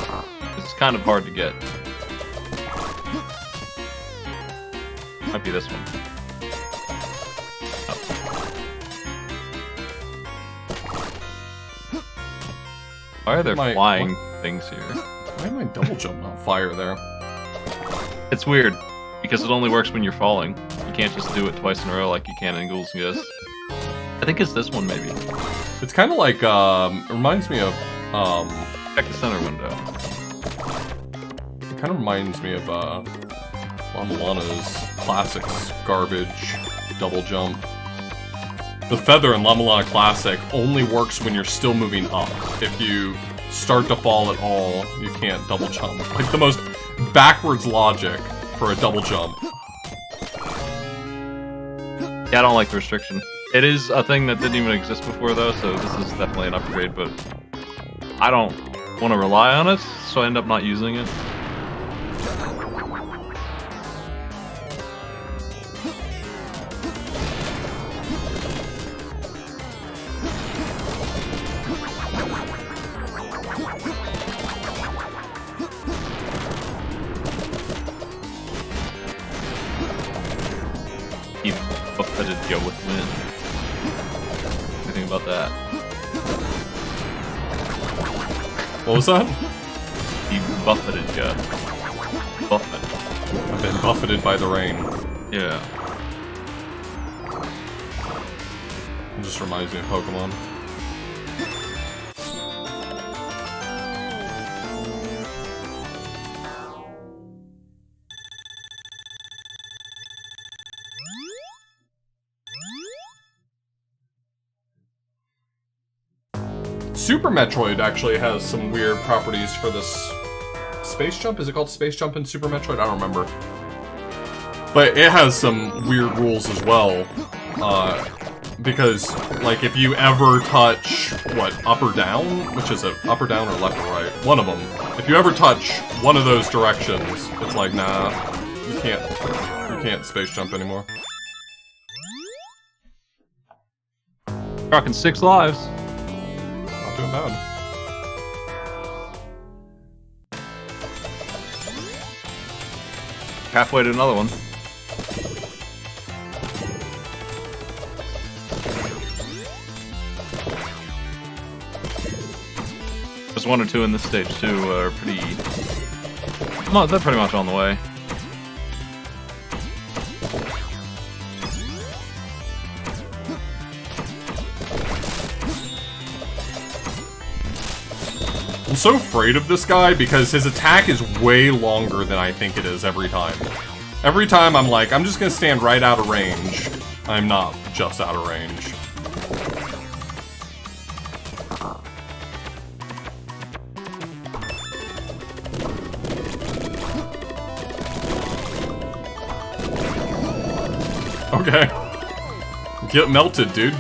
It's kind of hard to get. Might be this one. Oh. Why are there flying things here? Why am I double jumping on fire there? It's weird, because it only works when you're falling. You can't just do it twice in a row like you can in Ghouls and Ghosts. I think it's this one, maybe. It's kind of like, it reminds me of, Check the center window. It kind of reminds me of, Lamalana's Classics garbage double jump. The feather in Lamalana Classic only works when you're still moving up. If you start to fall at all, you can't double jump. Like the most backwards logic for a double jump. Yeah, I don't like the restriction. It is a thing that didn't even exist before though, so this is definitely an upgrade, but I don't want to rely on it, so I end up not using it. He buffeted you with wind. What do you think about that? What was that? He buffeted you. Buffet. I've been buffeted by the rain. Yeah. It just reminds me of Pokemon. Super Metroid actually has some weird properties for this space jump. Is it called space jump in Super Metroid? I don't remember. But it has some weird rules as well. Because, like, if you ever touch, what, up or down? Which is it? Up or down or left or right? One of them. If you ever touch one of those directions, it's like, nah, You can't space jump anymore. Rocking 6 lives. Not doing bad. Halfway to another one. There's 1 or 2 in this stage too. Are pretty. Well, they're pretty much on the way. I'm so afraid of this guy because his attack is way longer than I think it is every time. Every time I'm like, I'm just gonna stand right out of range. I'm not just out of range. Okay. Get melted, dude.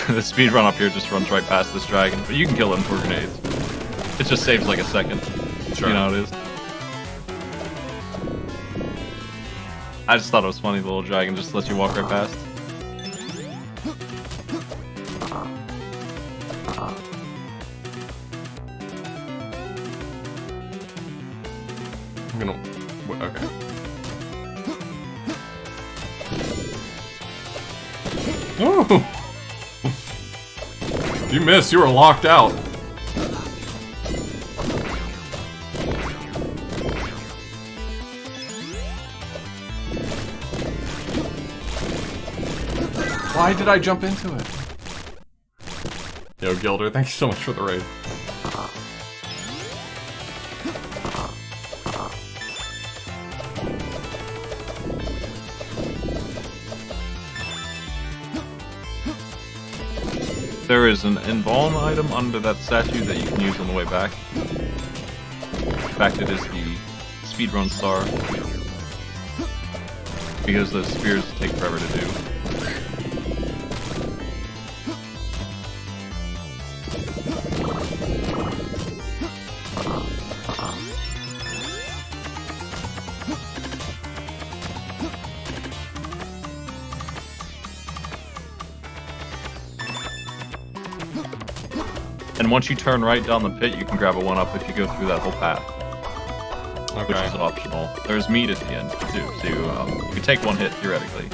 The speed run up here just runs right past this dragon, but you can kill him for grenades. It just saves like a second. Sure. You know how it is. I just thought it was funny, the little dragon just lets you walk right past. I'm gonna... okay. Oh! You missed, you were locked out. Why did I jump into it? Yo, Gilder, thank you so much for the raid. There is an embalm item under that statue that you can use on the way back. In fact, it is the speedrun star. Because those spears take forever to do. And once you turn right down the pit, you can grab a 1-up if you go through that whole path. Okay. Which is optional. There's meat at the end, too, so you can take 1 hit, theoretically.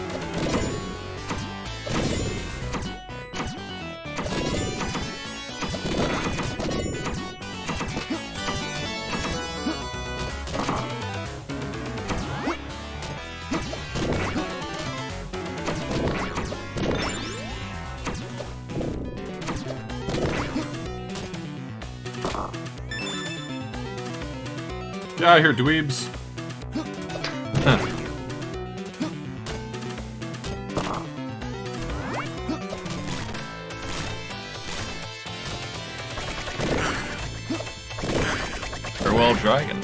Get out of here, dweebs. Farewell, dragon.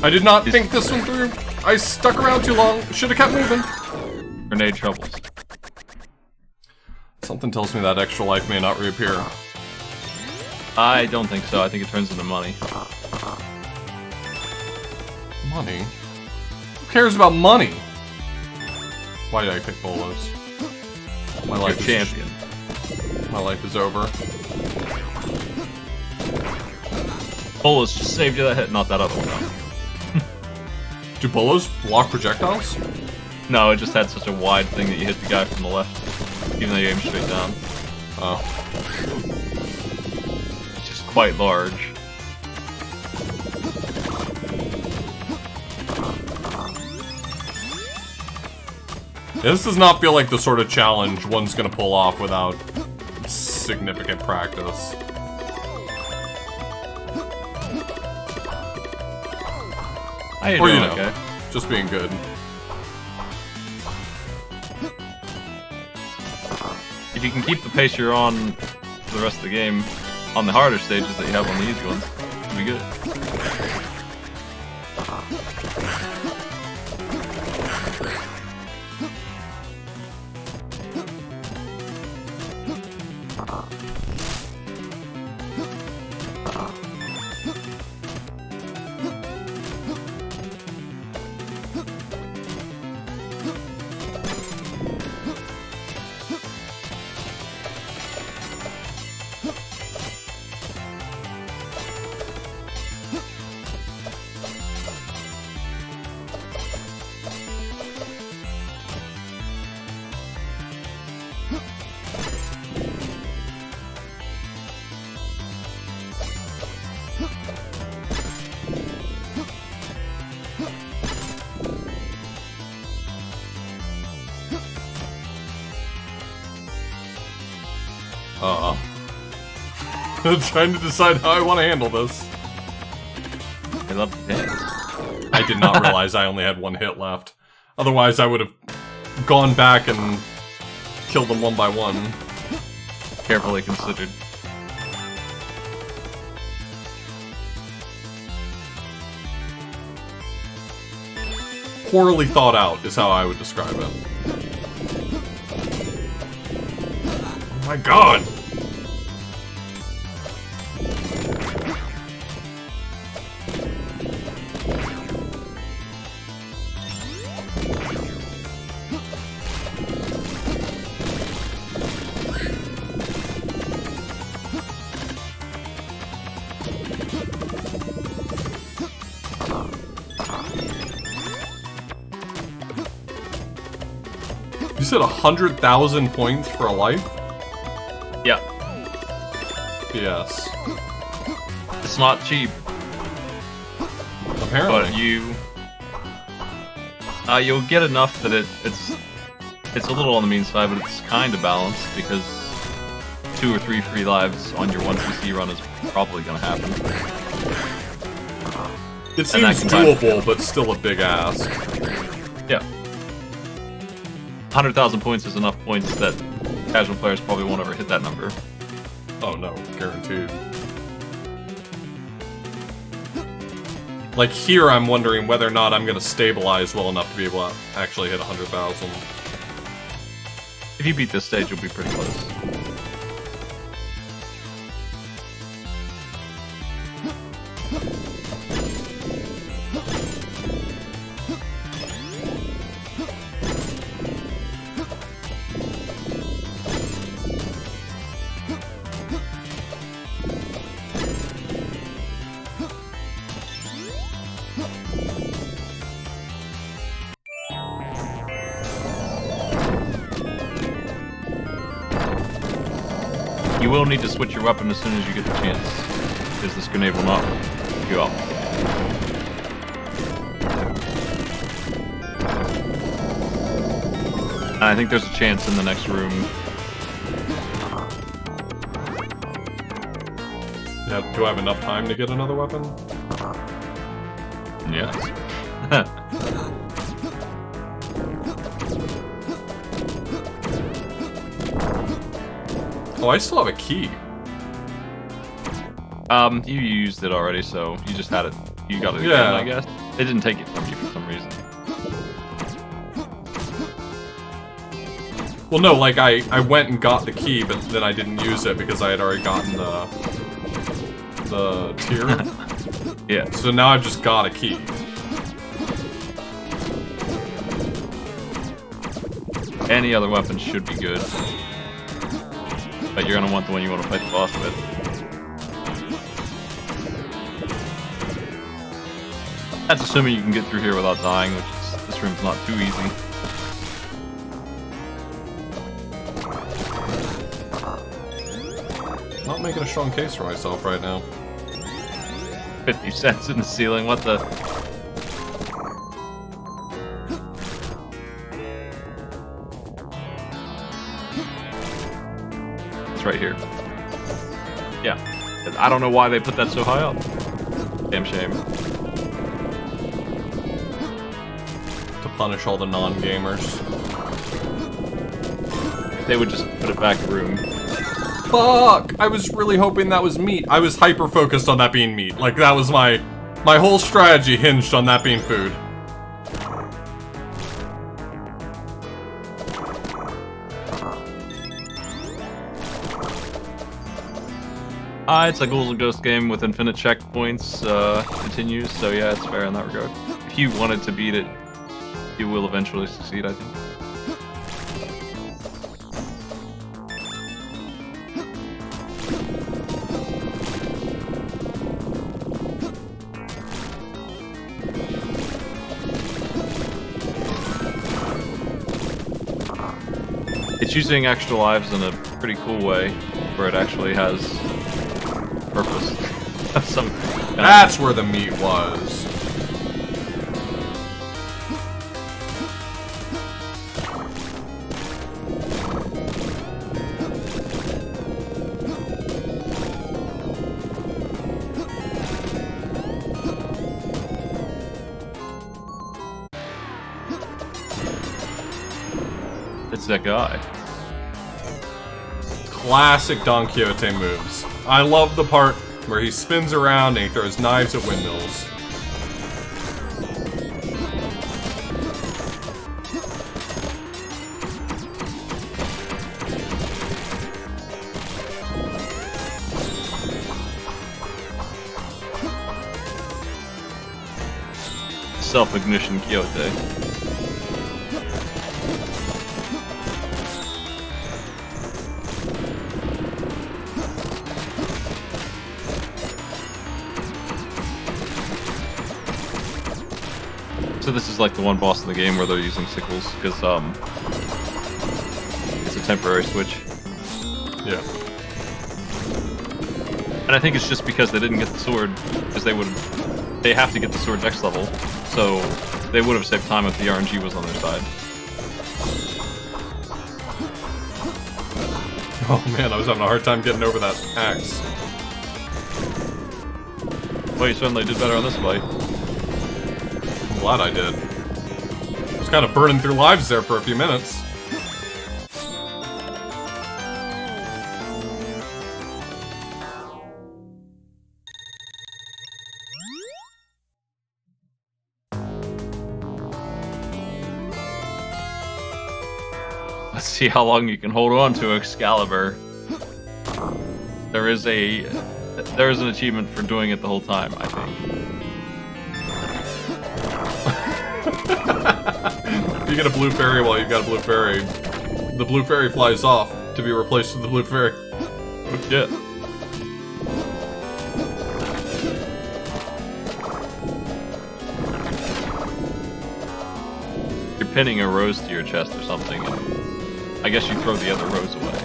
I did not think this one through. I stuck around too long. Should have kept moving. Grenade troubles. Something tells me that extra life may not reappear. I don't think so. I think it turns into money. Money? Who cares about money? Why did I pick bolos? My life is champion. My life is over. Bolas just saved you that hit, not that other one. No. Do bolos block projectiles? No, it just had such a wide thing that you hit the guy from the left, even though you aim straight down. Oh. It's just quite large. This does not feel like the sort of challenge one's gonna pull off without significant practice. How you Or, doing, you know, okay? just being good. If you can keep the pace you're on for the rest of the game, on the harder stages that you have on the easy ones, it'll be good. I'm trying to decide how I want to handle this. I love to dance. I did not realize I only had one hit left. Otherwise, I would have gone back and killed them one by one. Carefully considered. Poorly thought out is how I would describe it. Oh my god! You said 100,000 points for a life? Yeah. Yes. It's not cheap. Apparently. But you'll get enough that it's a little on the mean side, but it's kind of balanced because 2 or 3 free lives on your 1cc run is probably going to happen. It seems doable, but still a big ask. Yeah. 100,000 points is enough points that casual players probably won't ever hit that number. Oh no, guaranteed. Like here, I'm wondering whether or not I'm going to stabilize well enough to be able to actually hit 100,000. If you beat this stage, you'll be pretty close. You will need to switch your weapon as soon as you get the chance, because this grenade will not pick you up. And I think there's a chance in the next room. Now, do I have enough time to get another weapon? Yes. Oh, I still have a key. You used it already, so you just had it. You got it Yeah. again, I guess. It didn't take it from you for some reason. Well, no, like, I went and got the key, but then I didn't use it because I had already gotten the tier. Yeah. So now I've just got a key. Any other weapon should be good. But you're gonna want the one you want to fight the boss with. That's assuming you can get through here without dying, which is, this room's not too easy. Not making a strong case for myself right now. 50 cents in the ceiling, what the... It's right here. Yeah. I don't know why they put that so high up. Damn shame. To punish all the non-gamers. They would just put it back a room. Fuck! I was really hoping that was meat. I was hyper-focused on that being meat. Like, that was my whole strategy hinged on that being food. It's a Ghouls and Ghosts game with infinite checkpoints, continues, so yeah, it's fair in that regard. If you wanted to beat it, you will eventually succeed, I think. It's using extra lives in a pretty cool way, where it actually has purpose. That's where the meat was. It's that guy. Classic Don Quixote moves. I love the part where he spins around and he throws knives at windmills. Self-ignition Quixote. So this is like the one boss in the game where they're using sickles, because it's a temporary switch. Yeah. And I think it's just because they didn't get the sword, because they have to get the sword next level, so they would have saved time if the RNG was on their side. Oh man, I was having a hard time getting over that axe. Well, you certainly did better on this fight. I'm glad I did. I was kind of burning through lives there for a few minutes. Let's see how long you can hold on to Excalibur. There is an achievement for doing it the whole time, I think. If you get a blue fairy while you've got a blue fairy, the blue fairy flies off to be replaced with the blue fairy. Yeah. You're pinning a rose to your chest or something, and I guess you throw the other rose away.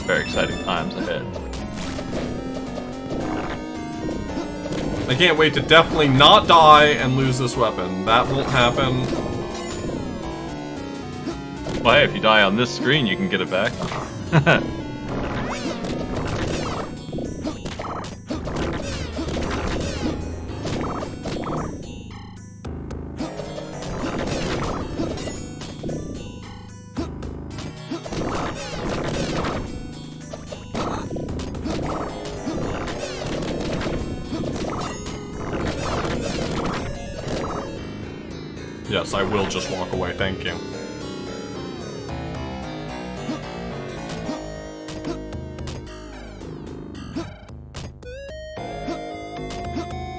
Very exciting times ahead. I can't wait to definitely not die and lose this weapon. That won't happen. Well, hey, if you die on this screen, you can get it back. Yes, I will just walk away, thank you.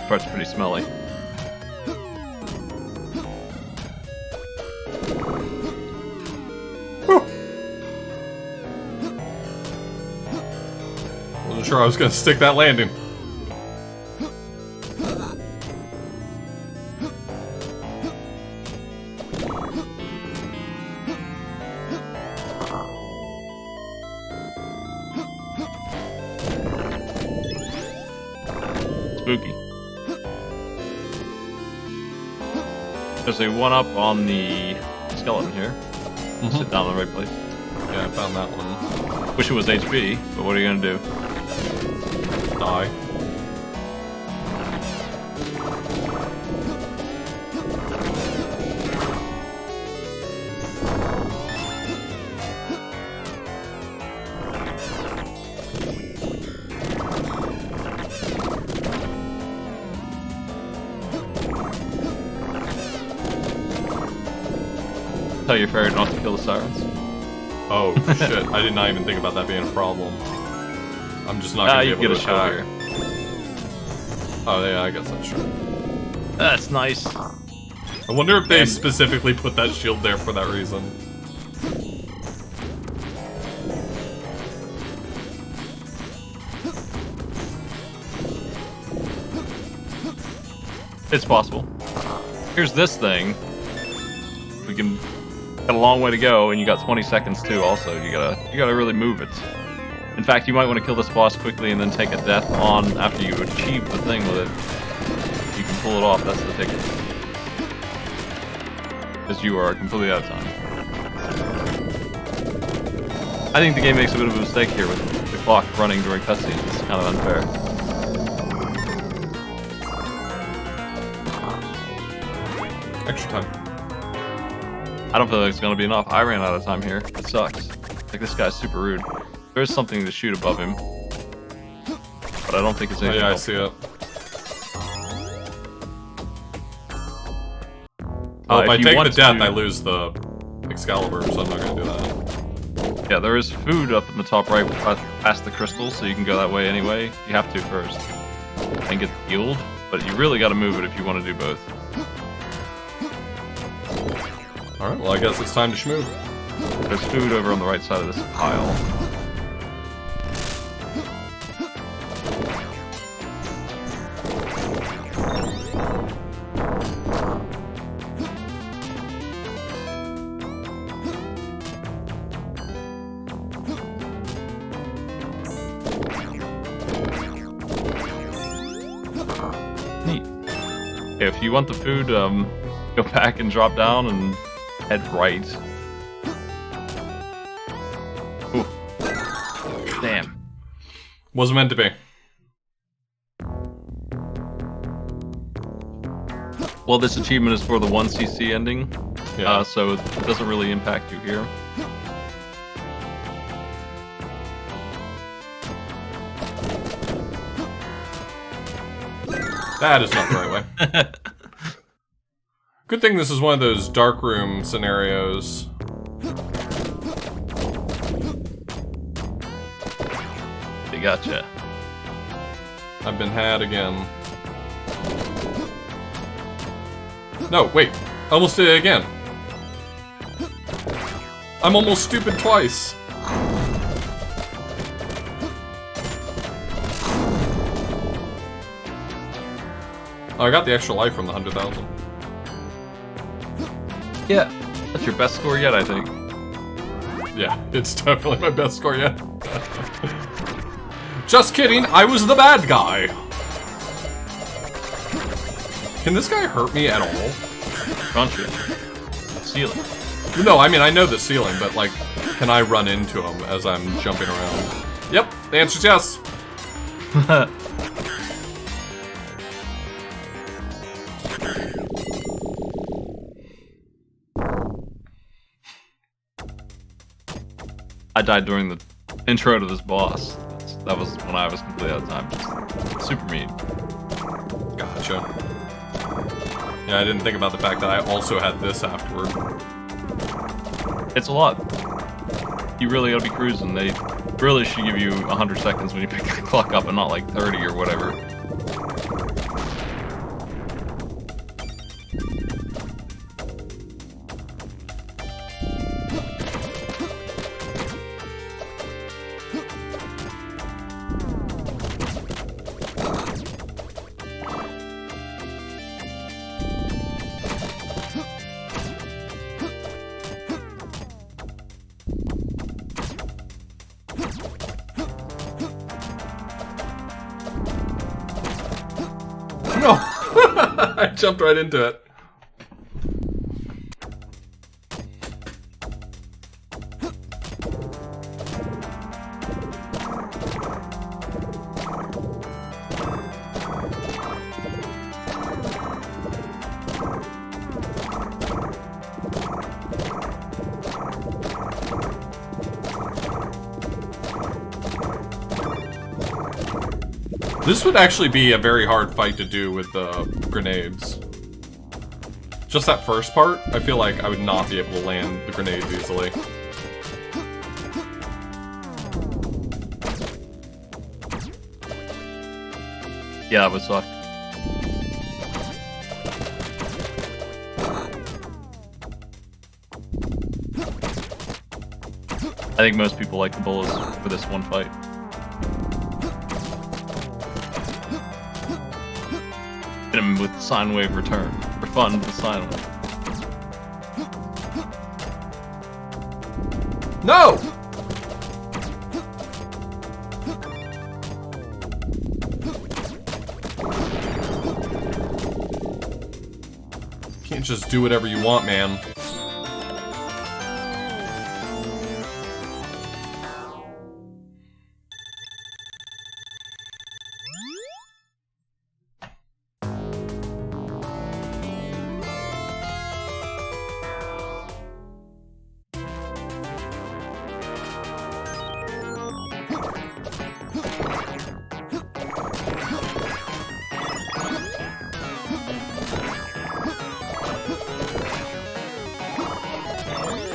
Part's pretty smelly. Wasn't sure I was gonna stick that landing. Spooky. There's a 1-up on the skeleton here. Sit down in the right place. Yeah, I found that one. Wish it was HP, but what are you gonna do? Die. Tell your fairy not to kill the sirens. Oh shit! I did not even think about that being a problem. I'm just not gonna be able to get a shot attack. here. Oh yeah, I guess that's true. That's nice. I wonder if they specifically put that shield there for that reason. It's possible. Here's this thing. We can got a long way to go, and you got 20 seconds too. Also, you gotta really move it. In fact, you might want to kill this boss quickly and then take a death on after you achieve the thing with it. You can pull it off. That's the ticket. Because you are completely out of time. I think the game makes a bit of a mistake here with the clock running during cutscenes. It's kind of unfair. Extra time. I don't feel like it's gonna be enough. I ran out of time here. It sucks. Like, this guy's super rude. There's something to shoot above him. But I don't think it's Oh anything yeah, I else. see it. Oh, if I take the death, I lose the Excalibur, so I'm not gonna do that. Yeah, there is food up in the top right past the crystal, so you can go that way anyway. You have to first. And get healed, but you really gotta move it if you want to do both. Alright, well I guess it's time to schmoo. There's food over on the right side of this pile. Neat. Okay, if you want the food, go back and drop down and head right. Ooh. Damn. Wasn't meant to be. Well, this achievement is for the 1cc ending, Yeah. so it doesn't really impact you here. That is not the right way. Good thing this is one of those dark room scenarios. They gotcha. I've been had again. No, wait. I almost did it again. I'm almost stupid twice. Oh, I got the extra life from the 100,000. Yeah, that's your best score yet, I think. Yeah, it's definitely my best score yet. Just kidding, I was the bad guy. Can this guy hurt me at all? Crunch it. Ceiling. No, I mean, I know the ceiling, but like, can I run into him as I'm jumping around? Yep, the answer's yes. I died during the intro to this boss. That was when I was completely out of time. Super mean. Gotcha. Yeah, I didn't think about the fact that I also had this afterward. It's a lot. You really gotta be cruising. They really should give you 100 seconds when you pick the clock up and not like 30 or whatever. No! I jumped right into it. This would actually be a very hard fight to do with the grenades. Just that first part, I feel like I would not be able to land the grenades easily. Yeah, that would suck. I think most people like the bullets for this one fight. Hit him with sine wave return. For fun, the sine wave. No! Can't just do whatever you want, man.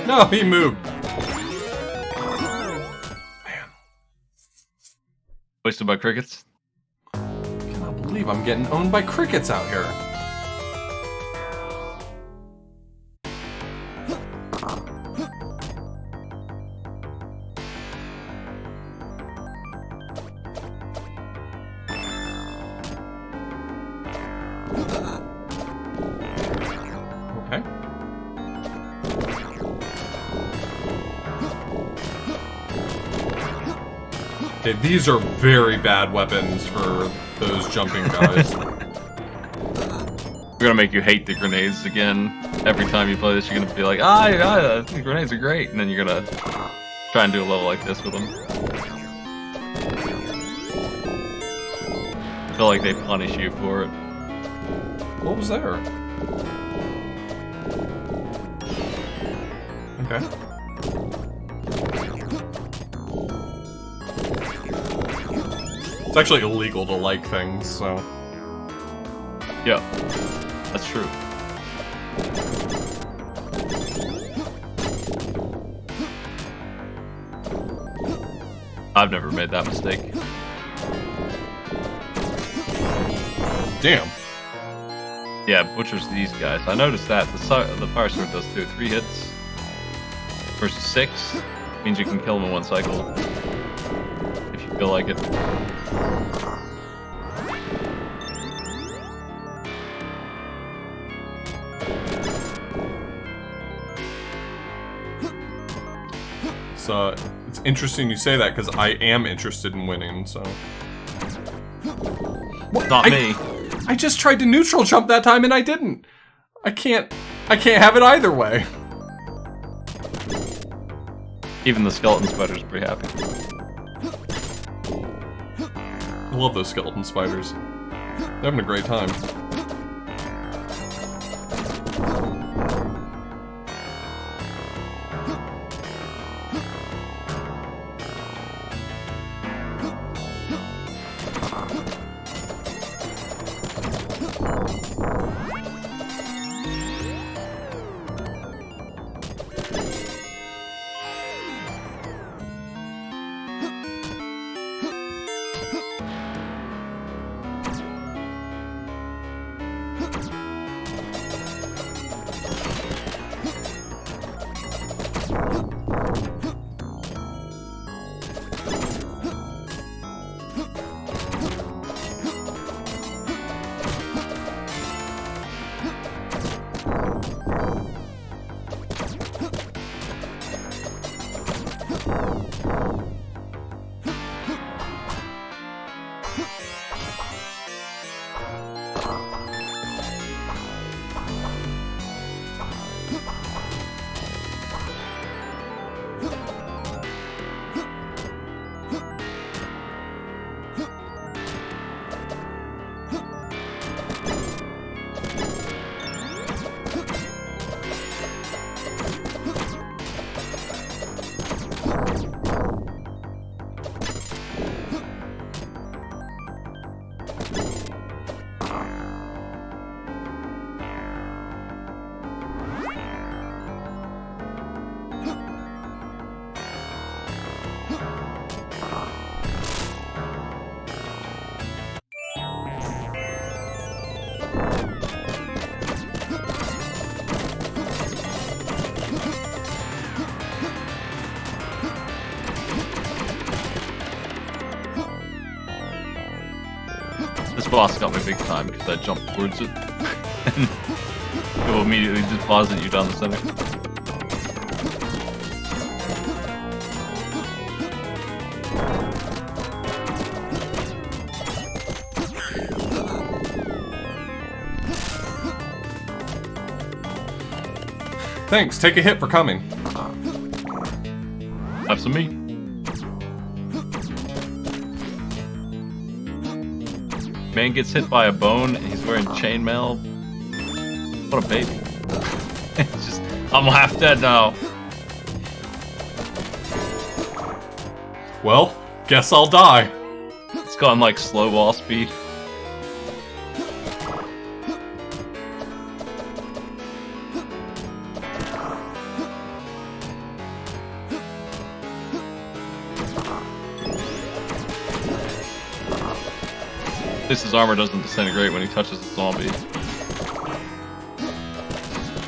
No, he moved. Man. Wasted by crickets? I cannot believe I'm getting owned by crickets out here. Okay. Okay, these are very bad weapons for those jumping guys. We're gonna make you hate the grenades again. Every time you play this, you're gonna be like, I think grenades are great, and then you're gonna try and do a level like this with them. I feel like they punish you for it. What was there? Okay. It's actually illegal to like things, so... Yeah, that's true. I've never made that mistake. Damn. Yeah, butchers these guys. I noticed that. The fire sword does too. 3 hits versus 6 means you can kill them in 1 cycle. If you feel like it. It's interesting you say that, because I am interested in winning, so... What? Not me. I just tried to neutral jump that time and I didn't. I can't have it either way. Even the skeleton spider's pretty happy. I love those skeleton spiders. They're having a great time. boss got me big time because I jumped towards it. And it will immediately deposit you down the center. Thanks, take a hit for coming. Have some meat. Man gets hit by a bone and he's wearing chainmail. What a baby. It's just, I'm half dead now. Well, guess I'll die. It's gone like slow ball speed. His armor doesn't disintegrate when he touches a zombie.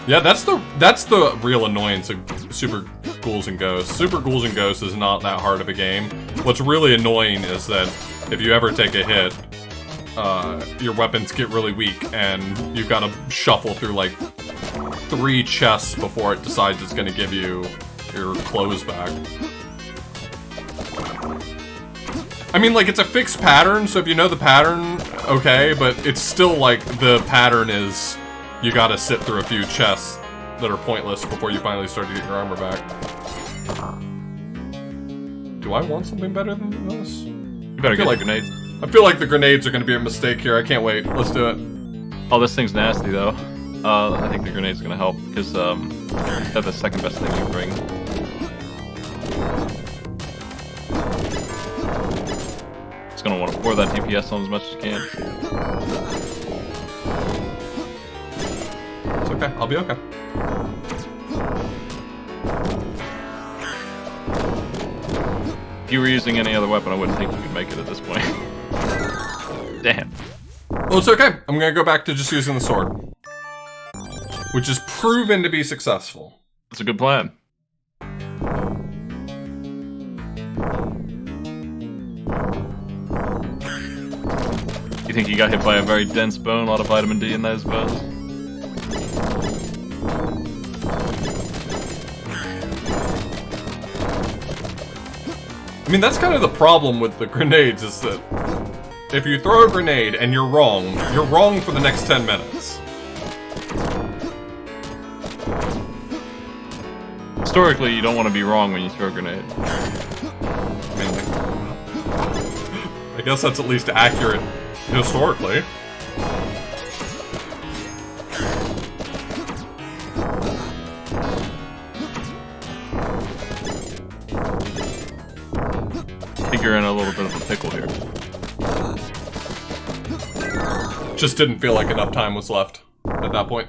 Yeah, that's the real annoyance of Super Ghouls and Ghosts. Super Ghouls and Ghosts is not that hard of a game. What's really annoying is that if you ever take a hit, your weapons get really weak, and you've got to shuffle through like 3 chests before it decides it's going to give you your clothes back. I mean, like, it's a fixed pattern, so if you know the pattern, okay, but it's still like the pattern is you gotta sit through a few chests that are pointless before you finally start to get your armor back. Do I want something better than this? You better get like grenades. I feel like the grenades are gonna be a mistake here. I can't wait. Let's do it. Oh, this thing's nasty, though. I think the grenade's gonna help, because they're the second best thing you bring. Gonna want to pour that DPS on as much as you can. It's okay. I'll be okay. If you were using any other weapon, I wouldn't think you could make it at this point. Damn. Well, it's okay. I'm gonna go back to just using the sword, which is proven to be successful. That's a good plan. You think you got hit by a very dense bone, a lot of vitamin D in those bones? I mean, that's kind of the problem with the grenades, is that if you throw a grenade and you're wrong for the next 10 minutes. Historically, you don't want to be wrong when you throw a grenade. I mean, I guess that's at least accurate historically. I think you're in a little bit of a pickle here. Just didn't feel like enough time was left at that point.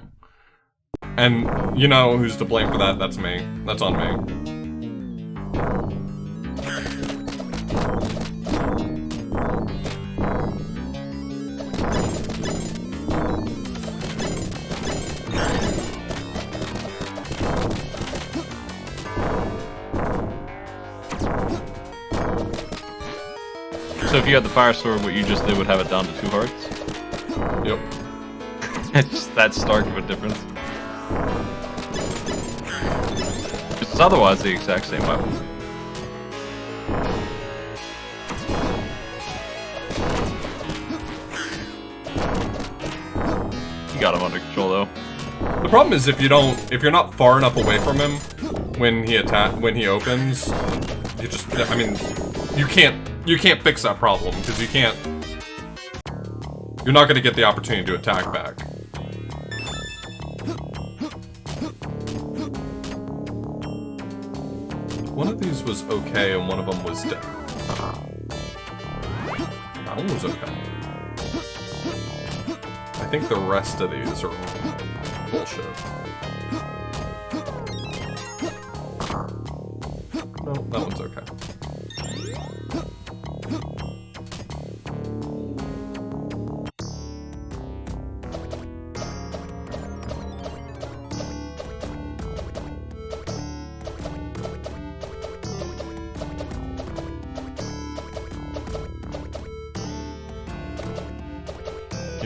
And you know who's to blame for that? That's me. That's on me. So if you had the fire sword, what you just did would have it down to 2 hearts? Yep. It's just that stark of a difference. It's otherwise the exact same weapon. You got him under control though. The problem is if you're not far enough away from him when he opens, you just, I mean, you can't fix that problem, because you're not going to get the opportunity to attack back. One of these was okay, and one of them was dead. That one was okay. I think the rest of these are bullshit. No, that one's okay.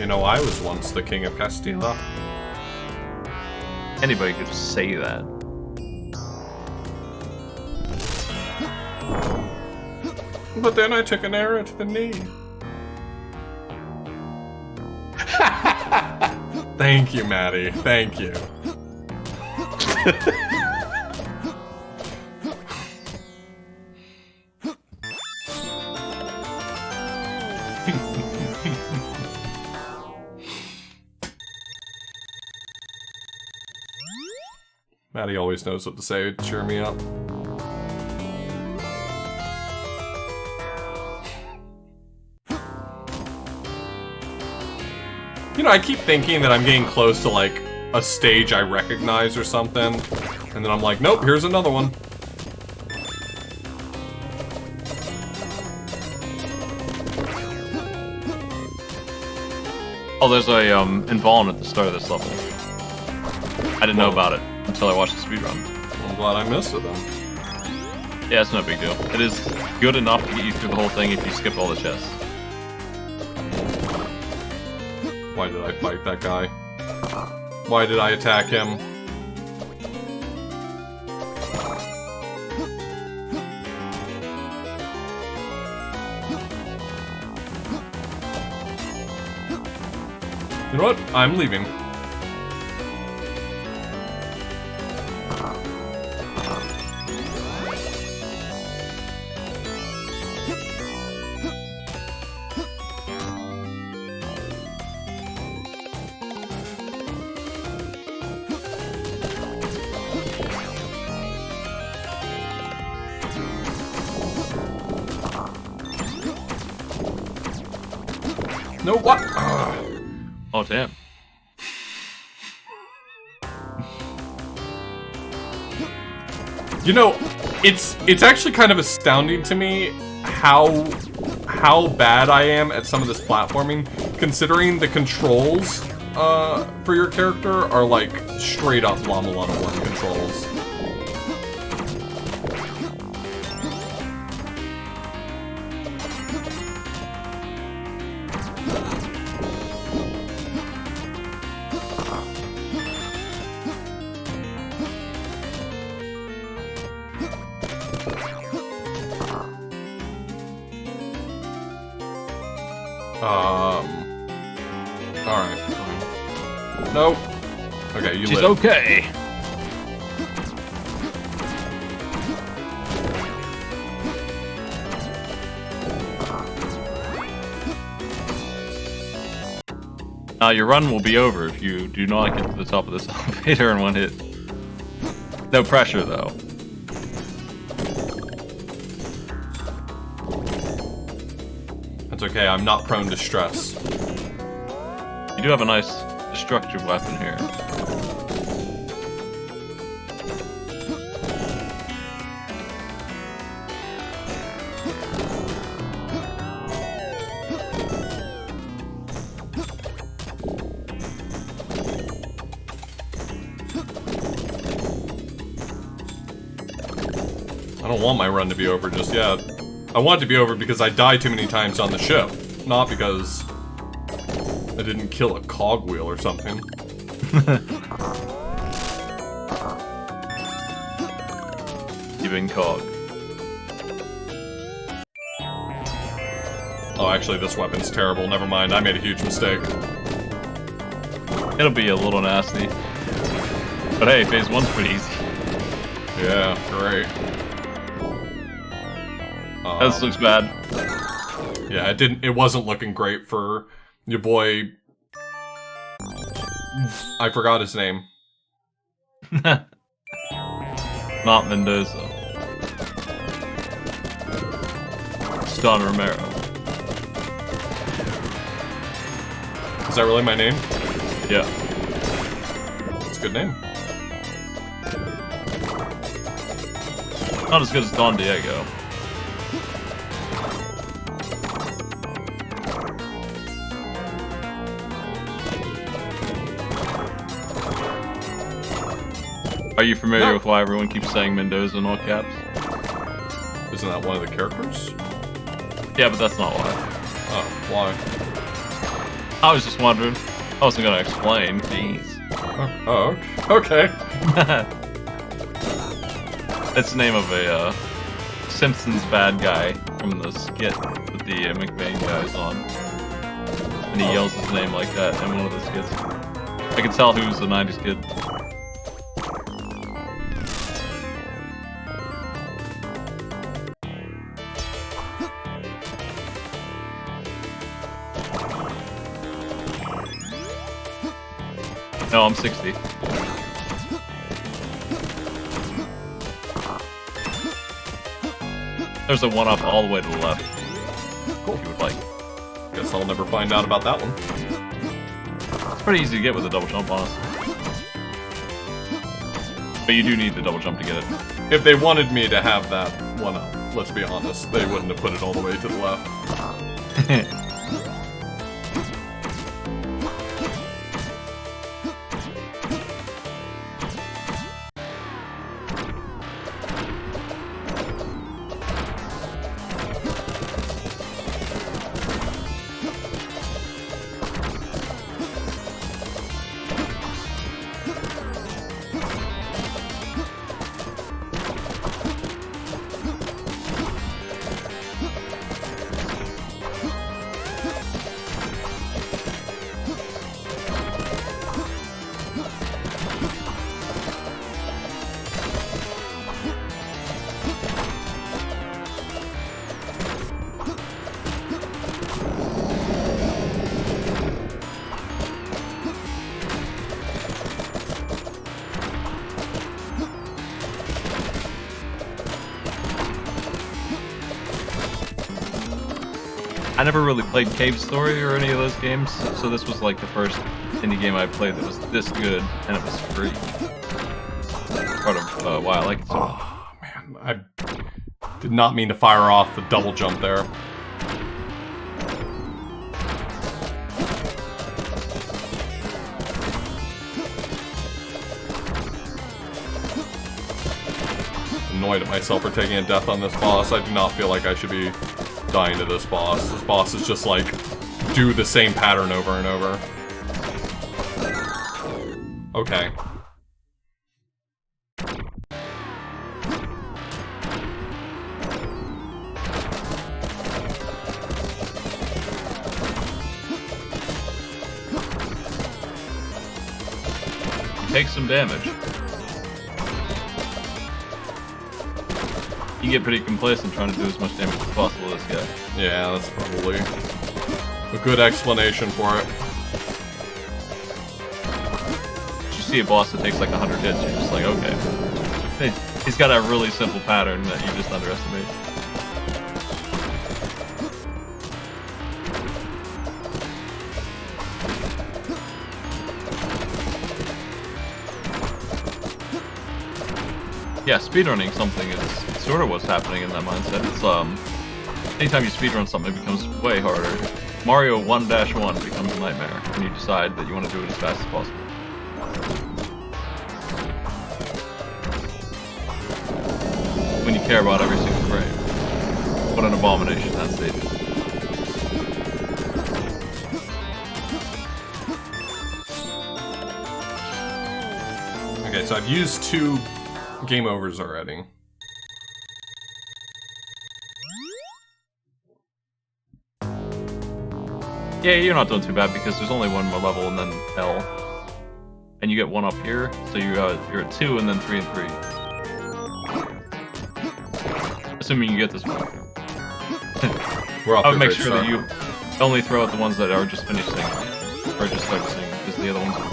know, I was once the king of Castila. Anybody could just say that. But then I took an arrow to the knee. Thank you, Maddie. Thank you. Maddie always knows what to say to cheer me up. You know, I keep thinking that I'm getting close to, like, a stage I recognize or something. And then I'm like, nope, here's another one. Oh, there's a Invuln at the start of this level. I didn't know about it until I watched the speedrun. I'm glad I missed it then. Yeah, it's no big deal. It is good enough to get you through the whole thing if you skip all the chests. Why did I fight that guy? Why did I attack him? You know what? I'm leaving. No, what? Oh, damn. You know, it's actually kind of astounding to me how bad I am at some of this platforming, considering the controls for your character are like straight up Llama 101 controls. Alright, fine. Nope. Okay, you She's live. okay. Your run will be over if you do not get to the top of this elevator in one hit. No pressure, though. That's okay, I'm not prone to stress. You do have a nice destructive weapon here. I don't want my run to be over just yet. I want it to be over because I died too many times on the ship, not because I didn't kill a cogwheel or something. Even cog. Oh, actually, this weapon's terrible. Never mind, I made a huge mistake. It'll be a little nasty. But hey, phase 1's pretty easy. Yeah, great. This looks bad. Yeah, it wasn't looking great for your boy. I forgot his name. Not Mendoza. Don Romero. Is that really my name? Yeah. It's a good name. Not as good as Don Diego. Are you familiar with why everyone keeps saying Mendoza in all caps? Isn't that one of the characters? Yeah, but that's not why. Oh, why? I was just wondering. I wasn't gonna explain. Jeez. Oh, okay. That's the name of a Simpsons bad guy from the skit that the McBain guy's on. And he yells his name like that in one of the skits. I can tell who's the 90s kid. No, I'm 60. There's a one-up all the way to the left. Cool. If you would like. Guess I'll never find out about that one. It's pretty easy to get with a double jump, honestly. But you do need the double jump to get it. If they wanted me to have that one up, let's be honest, they wouldn't have put it all the way to the left. I never really played Cave Story or any of those games, so this was like the first indie game I played that was this good, and it was free. Part of why I like it so much. Oh, man, I did not mean to fire off the double jump there. Annoyed at myself for taking a death on this boss. I do not feel like I should be dying to this boss. This boss is just like, do the same pattern over and over. Okay. Take some damage. You get pretty complacent trying to do as much damage as possible to this guy. Yeah, that's probably a good explanation for it. You see a boss that takes like 100 hits, you're just like, okay. He's got a really simple pattern that you just underestimate. Yeah, speedrunning something is sort of what's happening in that mindset. It's, anytime you speedrun something, it becomes way harder. Mario 1-1 becomes a nightmare when you decide that you want to do it as fast as possible. When you care about every single frame. What an abomination that stage is. Okay, so I've used 2 game overs already. Yeah, you're not doing too bad because there's only one more level and then L. And you get 1 up here, so you're at 2 and then 3 and 3. Assuming you get this one. I would make sure that you only throw out the ones that are just finished singing. Or just started singing, because the other ones will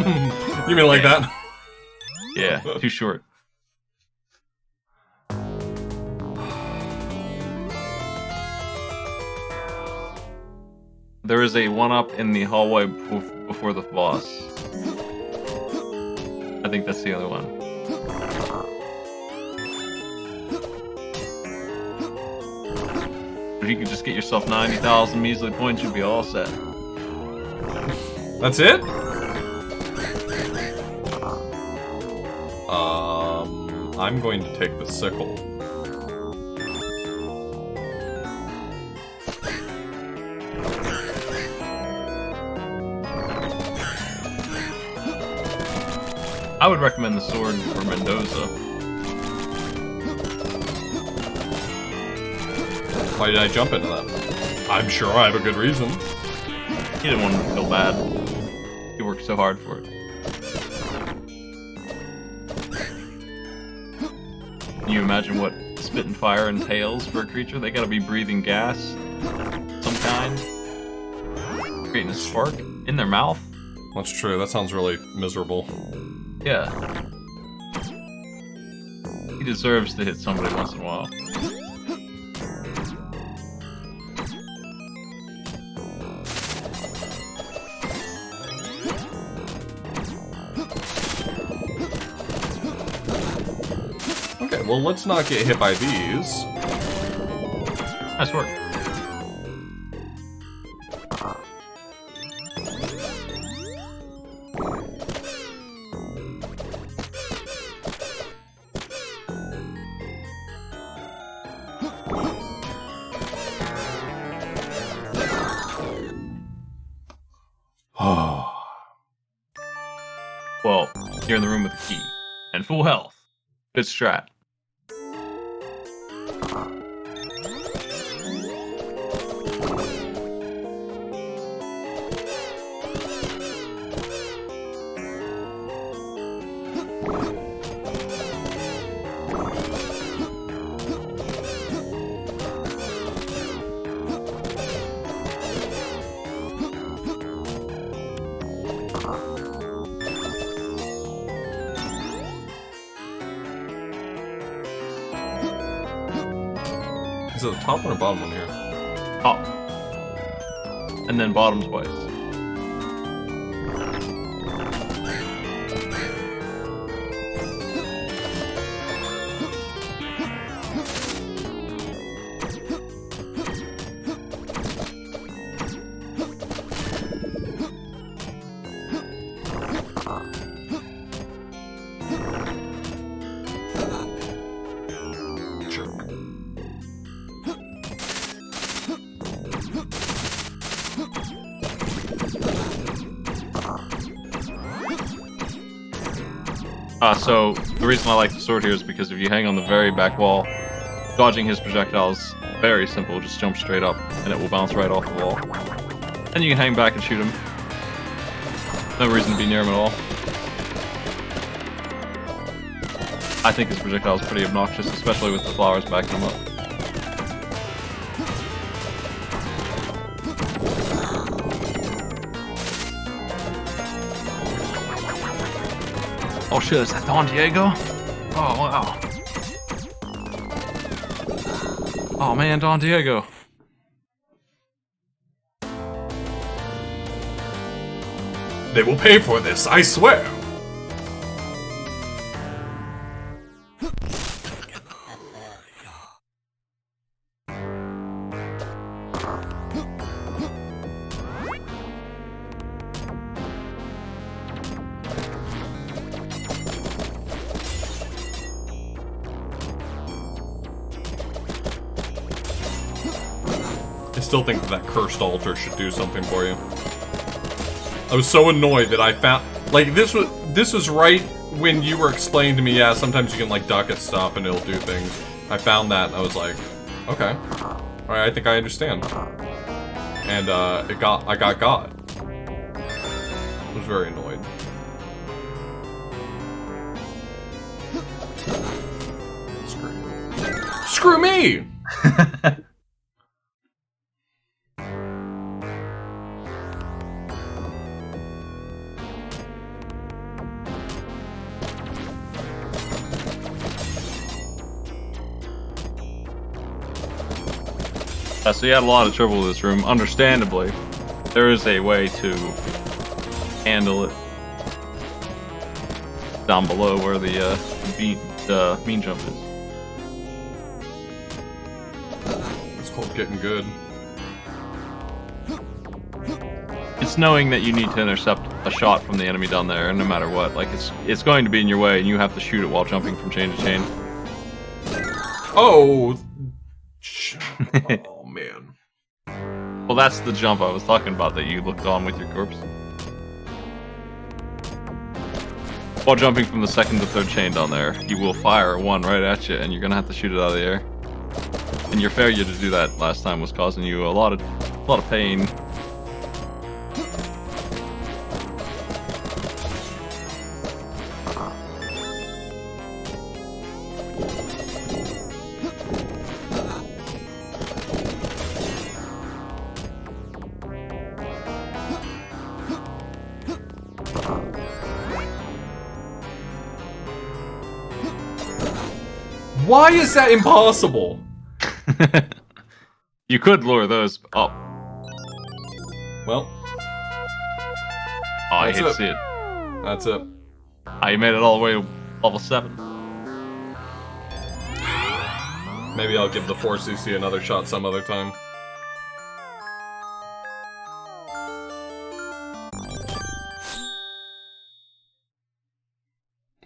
move. You mean like that? Yeah, too short. There is a 1-up in the hallway before the boss. I think that's the other one. If you could just get yourself 90,000 measly points, you'd be all set. That's it? I'm going to take the sickle. I would recommend the sword for Mendoza. Why did I jump into that? I'm sure I have a good reason. He didn't want him to feel bad. He worked so hard for it. Can you imagine what spitting fire entails for a creature? They gotta be breathing gas, some kind, creating a spark in their mouth. That's true, that sounds really miserable. Yeah. He deserves to hit somebody once in a while. Okay, well, let's not get hit by these. Nice work. Well, you're in the room with the key. And full health. Good strat. Is it the top one or bottom one here? Top. And then bottom's white. So, the reason I like the sword here is because if you hang on the very back wall, dodging his projectile is very simple. Just jump straight up, and it will bounce right off the wall. And you can hang back and shoot him. No reason to be near him at all. I think his projectile is pretty obnoxious, especially with the flowers backing him up. Oh shit, is that Don Diego? Oh wow. Oh man, Don Diego. They will pay for this, I swear! I still think that cursed altar should do something for you. I was so annoyed that I found, like, this was right when you were explaining to me, yeah, sometimes you can, like, duck at stuff and it'll do things. I found that and I was like, okay. Alright, I think I understand. And, I got. I was very annoyed. Screw me! So you had a lot of trouble with this room, understandably. There is a way to handle it down below where the mean jump is. It's called getting good. It's knowing that you need to intercept a shot from the enemy down there, no matter what. Like, it's going to be in your way, and you have to shoot it while jumping from chain to chain. Oh! Oh, man. Well, that's the jump I was talking about that you looked on with your corpse. While jumping from the second to third chain down there, he will fire one right at you, and you're gonna have to shoot it out of the air. And your failure to do that last time was causing you a lot of pain. Why is that impossible? You could lure those up. Well. Oh, I hate to see it. That's it. Ah, you made it all the way to level 7. Maybe I'll give the 4cc another shot some other time.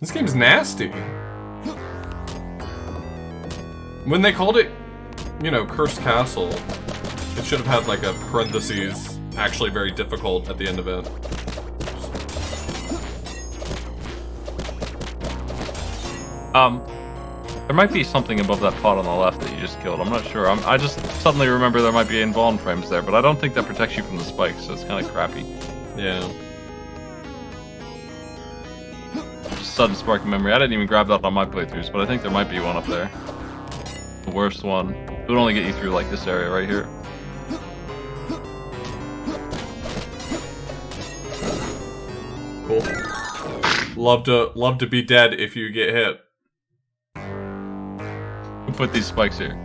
This game's nasty. When they called it, you know, Cursed Castle, it should have had like a parentheses, actually very difficult at the end of it. There might be something above that pot on the left that you just killed. I'm not sure. I just suddenly remember there might be involved frames there, but I don't think that protects you from the spikes, so it's kind of crappy. Yeah. Just sudden spark of memory. I didn't even grab that on my playthroughs, but I think there might be one up there. The worst one. It would only get you through like this area right here. Cool. Love to be dead if you get hit. Who put these spikes here?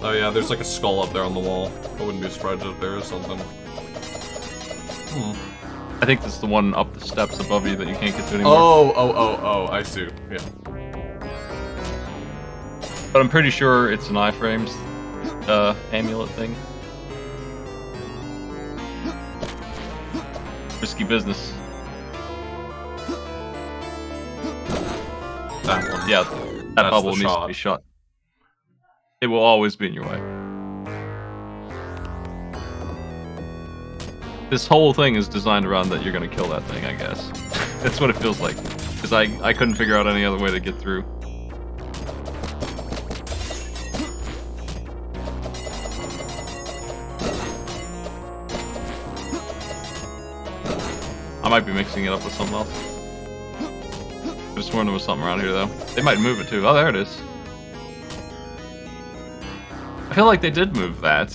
Oh yeah, there's like a skull up there on the wall. I wouldn't be surprised if there is something. I think that's the one up the steps above you that you can't get to anymore. Oh, I see. Yeah. But I'm pretty sure it's an iframes amulet thing. Risky business. That one. Yeah, that bubble needs to be shot. It will always be in your way. This whole thing is designed around that you're gonna kill that thing, I guess. That's what it feels like. Because I couldn't figure out any other way to get through. I might be mixing it up with something else. I just sworn there was something around here, though. They might move it, too. Oh, there it is. I feel like they did move that,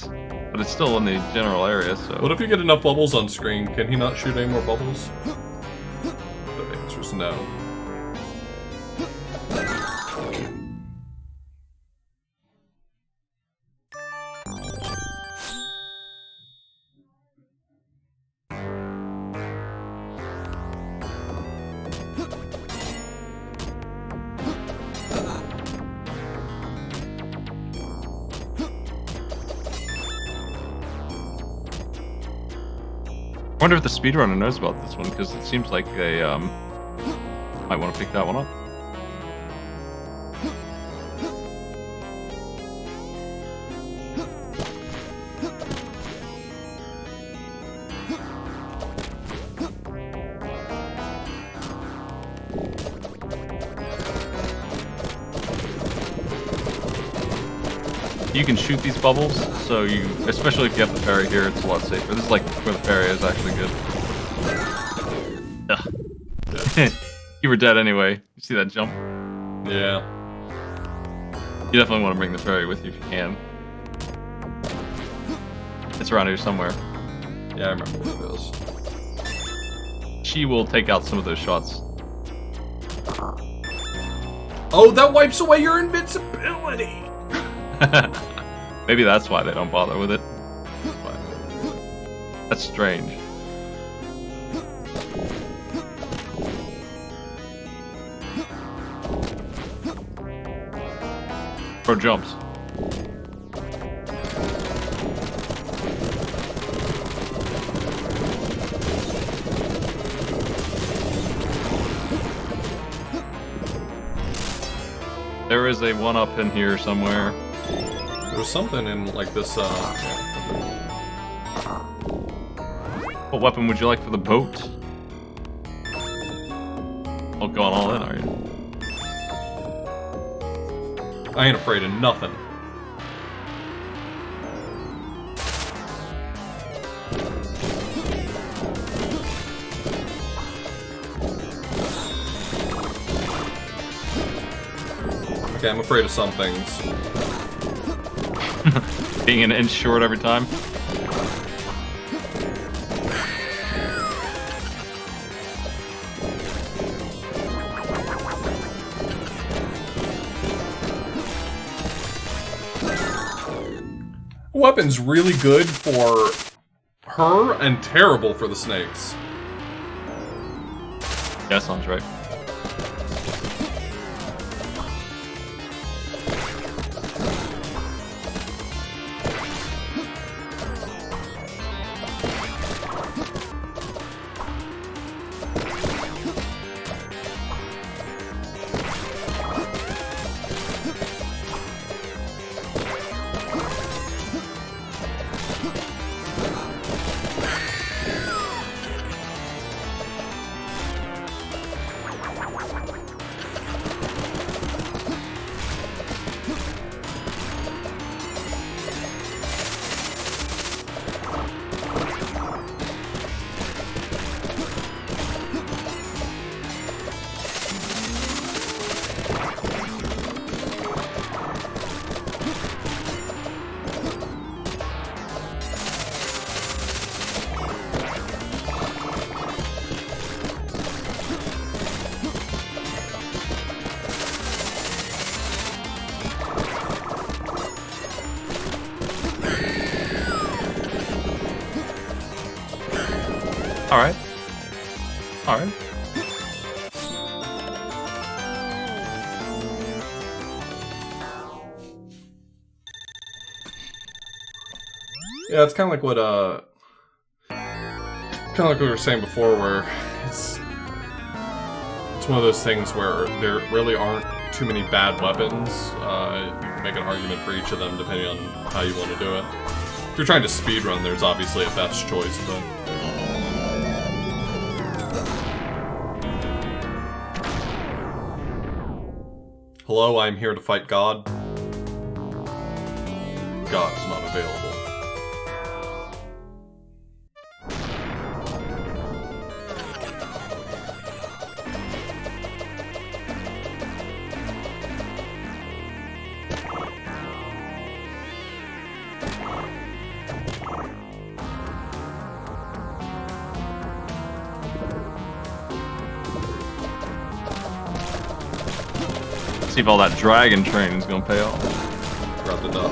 but it's still in the general area, so... What if you get enough bubbles on screen? Can he not shoot any more bubbles? The answer's no. I wonder if the speedrunner knows about this one, because it seems like they might want to pick that one up. You can shoot these bubbles, so you, especially if you have the parry here, it's a lot safer. This is like where the parry is actually good. Ugh. You were dead anyway. You see that jump? Yeah. You definitely want to bring the parry with you if you can. It's around here somewhere. Yeah, I remember where it is. She will take out some of those shots. Oh, that wipes away your invincibility! Maybe that's why they don't bother with it. But that's strange. Or jumps. is a 1-up in here somewhere. There was something in, like, this, What weapon would you like for the boat? Oh, going all in, are you? I ain't afraid of nothing. Okay, I'm afraid of some things. Being an inch short every time. Weapon's really good for her and terrible for the snakes. Yeah, sounds right. Alright. Alright. Yeah, it's kind of like what we were saying before, where it's one of those things where there really aren't too many bad weapons. You can make an argument for each of them depending on how you want to do it. If you're trying to speedrun, there's obviously a best choice, but... Hello, I'm here to fight God. God's not available. See if all that dragon training is gonna pay off. Forgot the duck.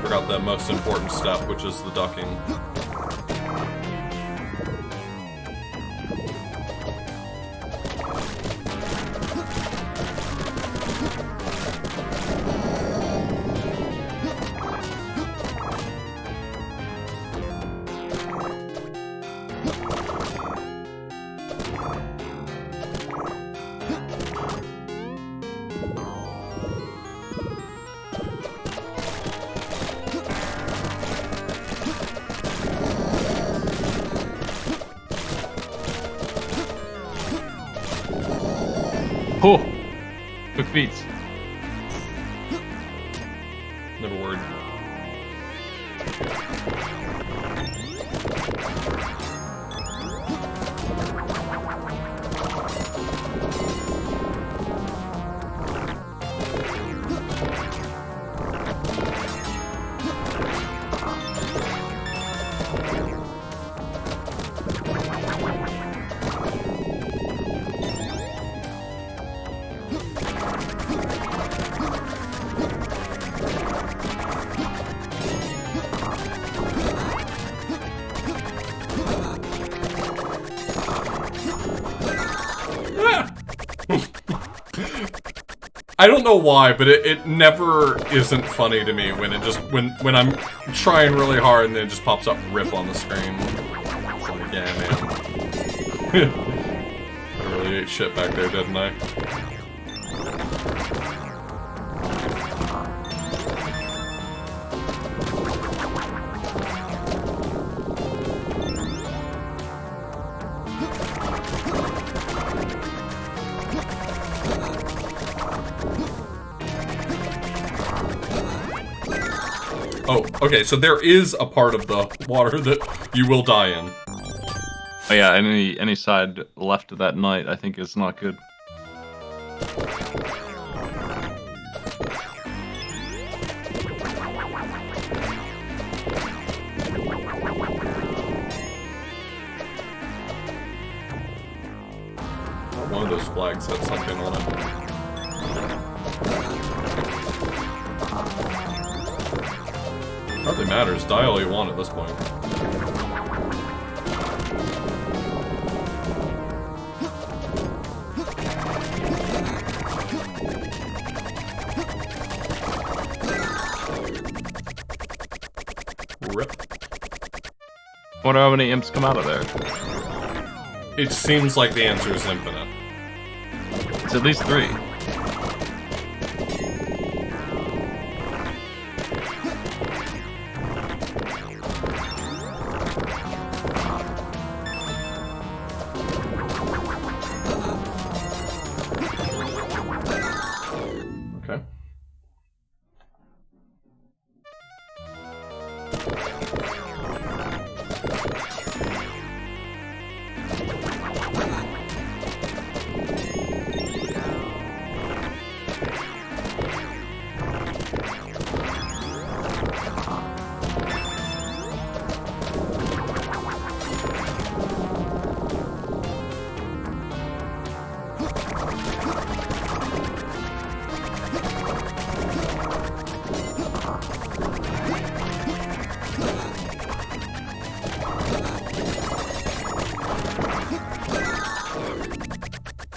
Forgot the most important step, which is the ducking. Oh! Quick feats. Never worried. I don't know why, but it never isn't funny to me when it just when I'm trying really hard and then it just pops up RIP on the screen. It's like, yeah, man. I really ate shit back there, didn't I? Oh, okay, so there is a part of the water that you will die in. Oh yeah, any side left of that night, I think is not good. One of those flags had something on it. Hardly matters. Die all you want at this point. Rip. Wonder how many imps come out of there. It seems like the answer is infinite. It's at least 3. Okay.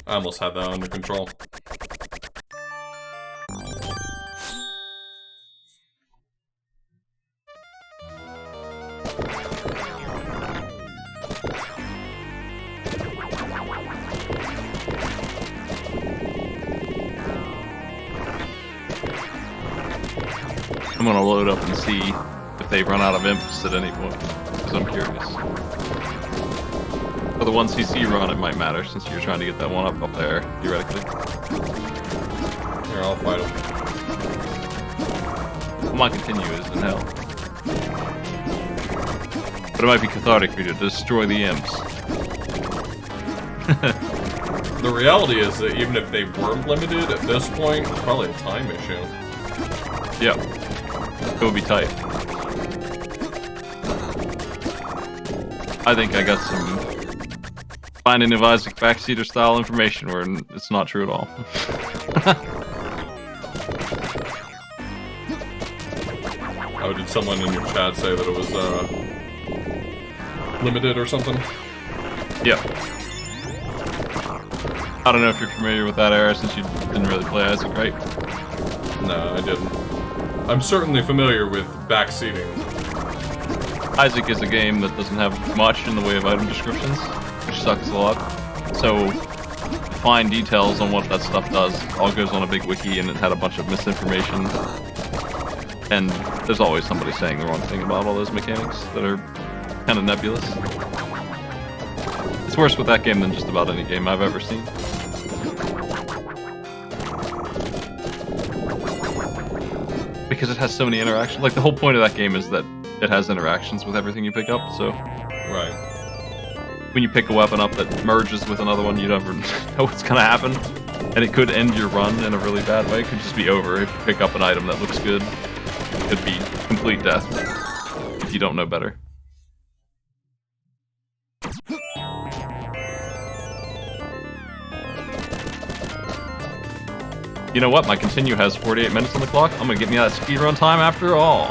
I almost had that under control. I'm gonna load up and see if they run out of imps at any point, because I'm curious. For the one CC run, it might matter, since you're trying to get that one up there, theoretically. Here, I'll fight him. Well, my continue is in hell. But it might be cathartic for you to destroy the imps. The reality is that even if they were limited, at this point, it's probably a time issue. Yep. It would be tight. I think I got some Finding of Isaac backseater style information where it's not true at all. Oh, did someone in your chat say that it was, limited or something? Yep. I don't know if you're familiar with that era since you didn't really play Isaac, right? No, I didn't. I'm certainly familiar with backseating. Isaac is a game that doesn't have much in the way of item descriptions, which sucks a lot. So, fine details on what that stuff does all goes on a big wiki, and it had a bunch of misinformation. And there's always somebody saying the wrong thing about all those mechanics that are kind of nebulous. It's worse with that game than just about any game I've ever seen. Because it has so many interactions. Like, the whole point of that game is that it has interactions with everything you pick up, so... Right. When you pick a weapon up that merges with another one, you never know what's gonna happen. And it could end your run in a really bad way. It could just be over if you pick up an item that looks good. It could be complete death if you don't know better. You know what? My continue has 48 minutes on the clock. I'm gonna get me that speedrun time after all.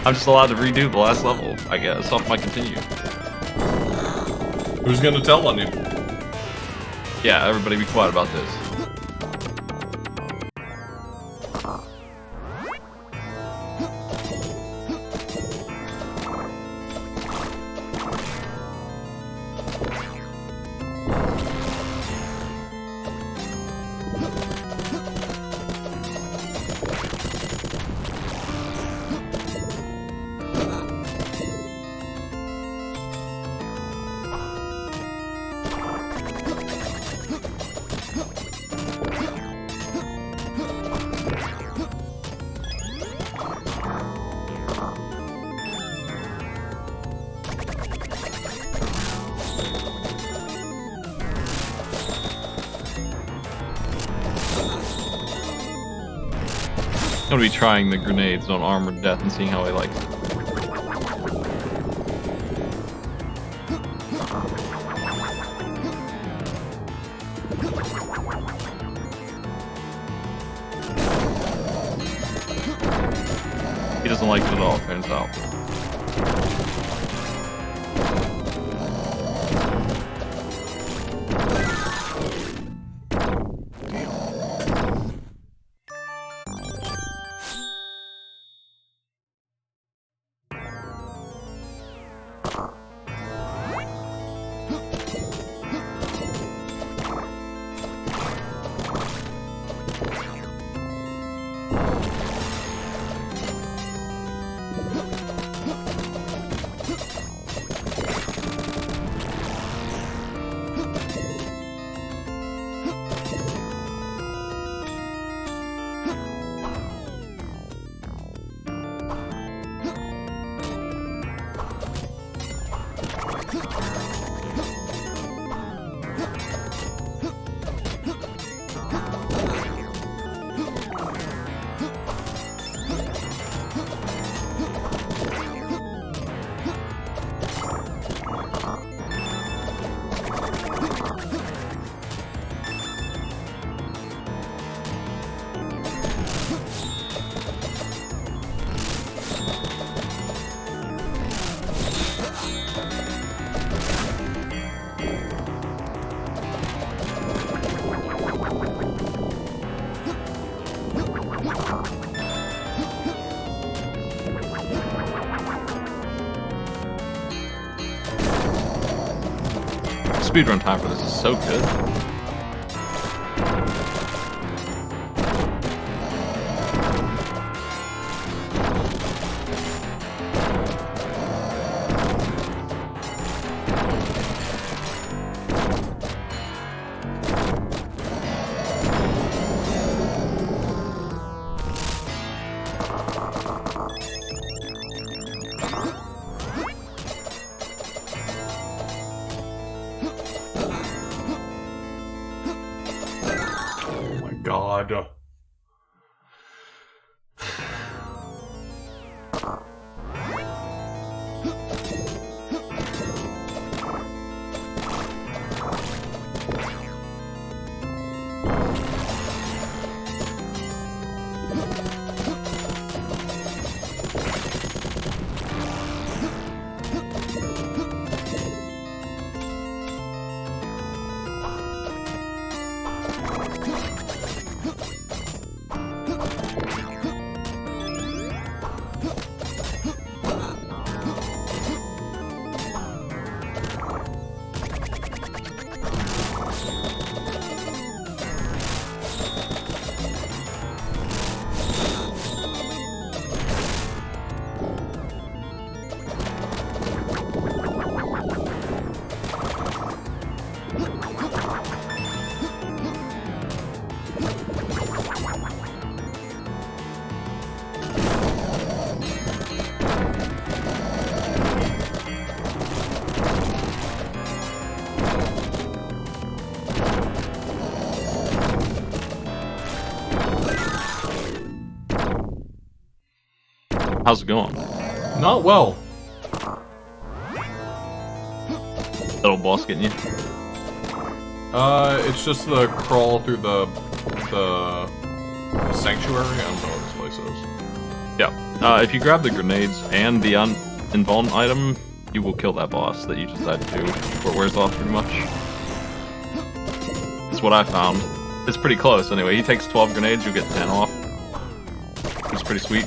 I'm just allowed to redo the last level, I guess, off my continue. Who's gonna tell on you? Yeah, everybody be quiet about this. I'm gonna be trying the grenades on Armored Death and seeing how he likes it. He doesn't like it at all, turns out. Speedrun time for this is so good. God. How's it going? Not well. Little boss getting you? It's just the crawl through the sanctuary. I don't know what this place is. Yeah. If you grab the grenades and the invuln item, you will kill that boss that you just had to do before it wears off pretty much. That's what I found. It's pretty close anyway. He takes 12 grenades, you get 10 off. It's pretty sweet.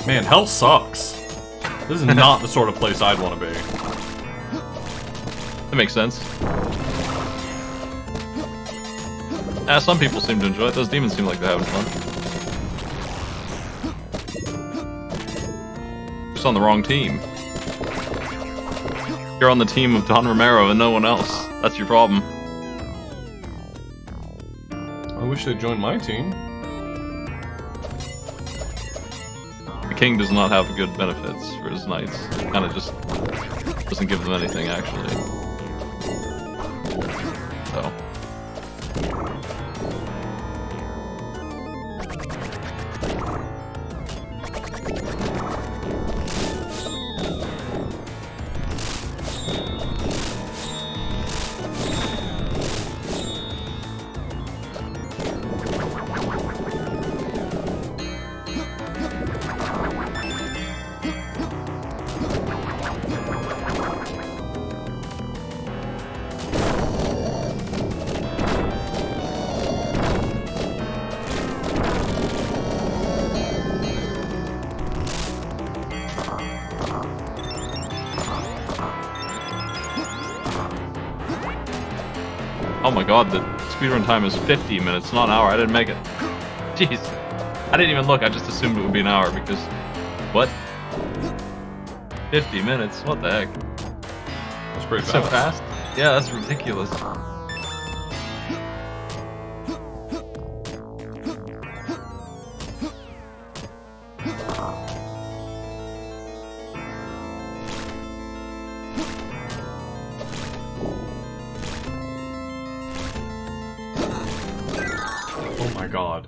Man, hell sucks. This is not the sort of place I'd want to be. That makes sense. Some people seem to enjoy it. Those demons seem like they're having fun. Just on the wrong team. You're on the team of Don Romero and no one else. That's your problem. I wish they'd join my team. The king does not have good benefits for his knights. Kind of just doesn't give them anything, actually. So. Oh my god, the speedrun time is 50 minutes, not an hour. I didn't make it. Jeez. I didn't even look, I just assumed it would be an hour because... What? 50 minutes? What the heck? That's pretty fast. So fast? Yeah, that's ridiculous. Oh my god.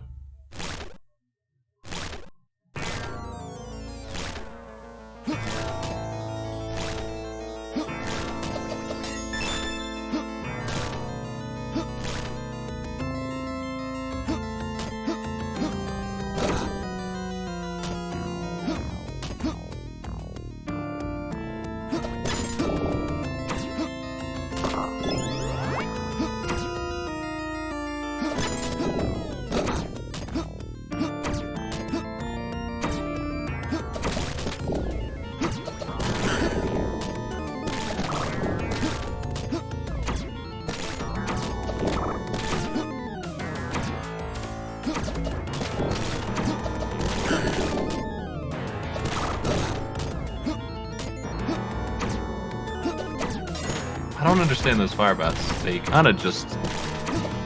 I don't understand those fire bats. They kind of just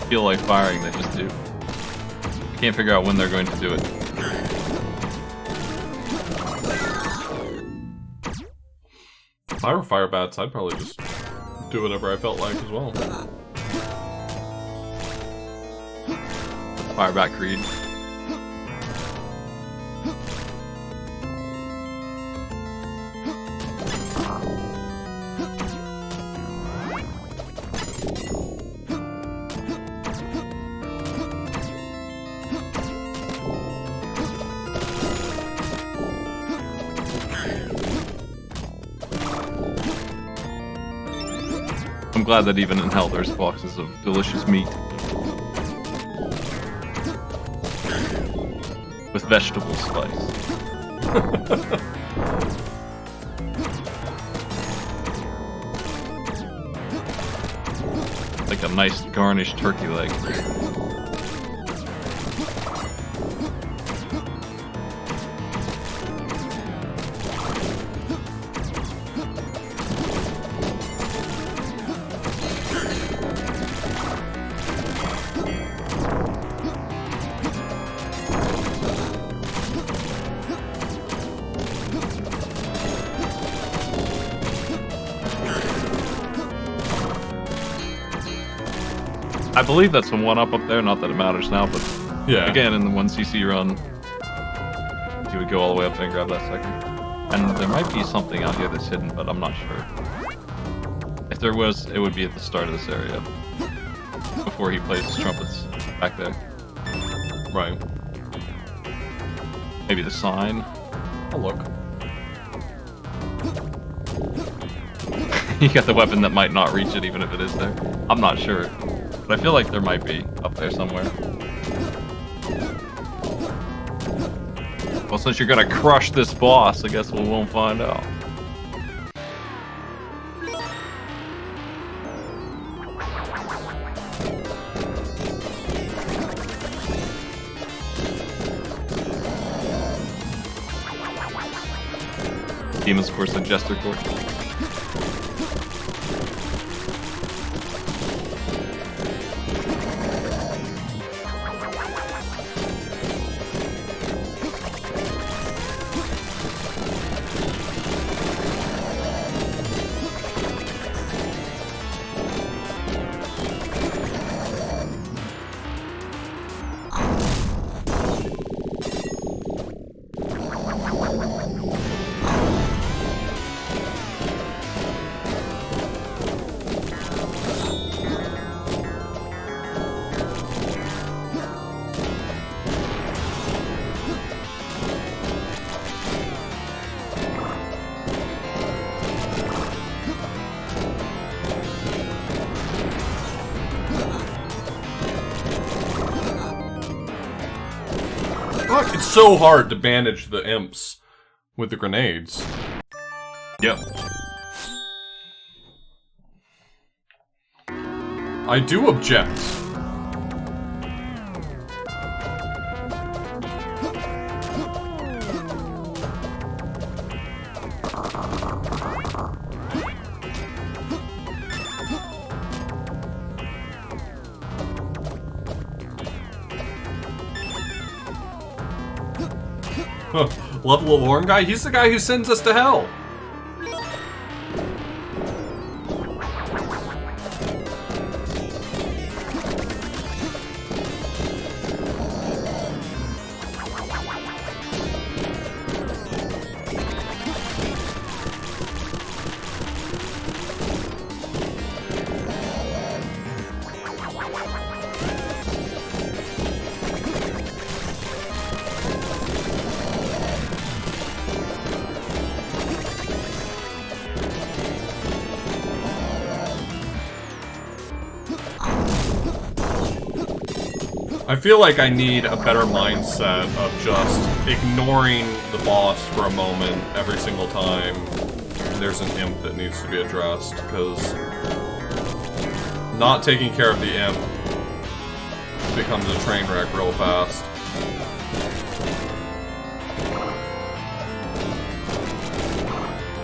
feel like firing, they just do. I can't figure out when they're going to do it. If I were fire bats, I'd probably just do whatever I felt like as well. Fire bat Creed. I'm glad that even in hell there's boxes of delicious meat. With vegetable spice. Like a nice garnished turkey leg. I believe that's a 1-up up there, not that it matters now, but Yeah. again, in the 1cc run, you would go all the way up there and grab that second. And there might be something out here that's hidden, but I'm not sure. If there was, it would be at the start of this area. Before he plays his trumpets back there. Right. Maybe the sign. I'll look. You got the weapon that might not reach it even if it is there. I'm not sure. But I feel like there might be up there somewhere. Well, since you're gonna crush this boss, I guess we won't find out. team is, of course, a Jester Corps. Fuck, it's so hard to manage the imps with the grenades. Yep. I do object. Love the Lorne guy? He's the guy who sends us to hell. I feel like I need a better mindset of just ignoring the boss for a moment every single time there's an imp that needs to be addressed, because not taking care of the imp becomes a train wreck real fast.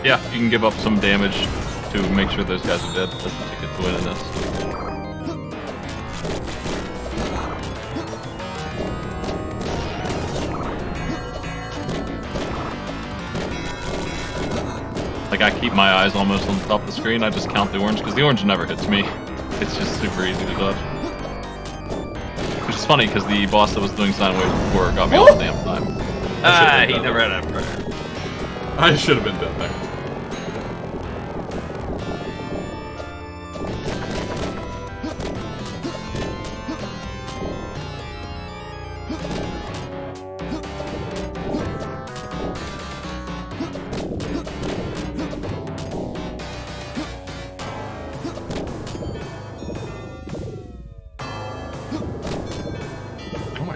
Yeah, you can give up some damage to make sure those guys are dead. That's the ticket to win in this. Like, I keep my eyes almost on the top of the screen. I just count the orange, because the orange never hits me. It's just super easy to dodge. Which is funny, because the boss that was doing sine waves before got me all the damn time. Ah, he never had a prayer. I should have been dead there.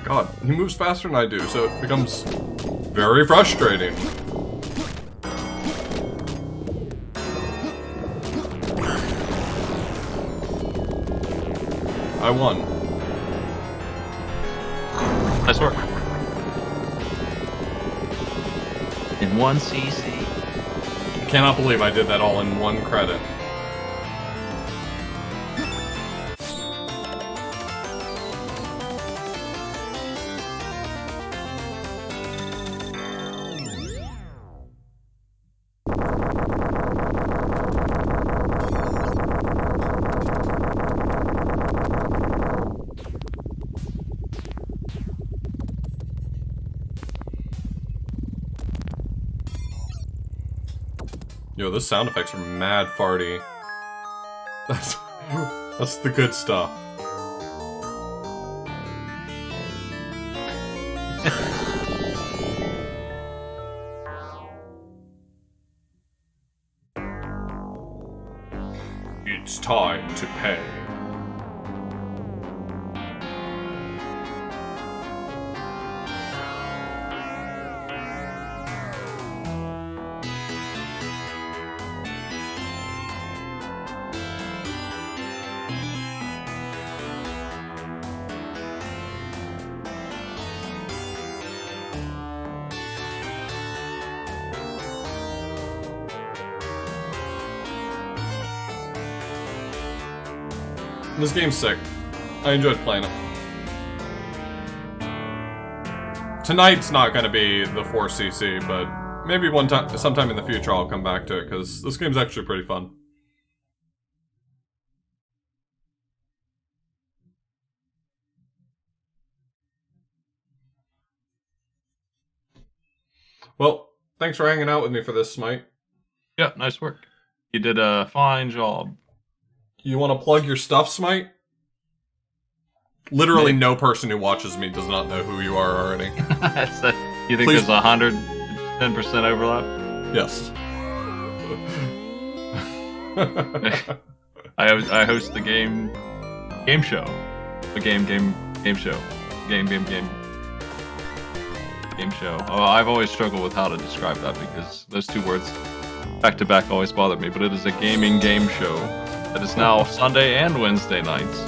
God, he moves faster than I do, so it becomes very frustrating. I won. Nice work. In 1 CC. I cannot believe I did that all in 1 credit. Yo, those sound effects are mad farty. That's the good stuff. It's time to pay. This game's sick. I enjoyed playing it. Tonight's not going to be the 4cc, but maybe sometime in the future I'll come back to it, because this game's actually pretty fun. Well, thanks for hanging out with me for this, Smight. Yeah, nice work. You did a fine job. You want to plug your stuff, Smight? Literally no person who watches me does not know who you are already. You think Please. there's 110% overlap? Yes. I host the game show. The game show. Game show. Oh, I've always struggled with how to describe that because those two words back to back always bothered me, but it is a gaming game show that is now Sunday and Wednesday nights.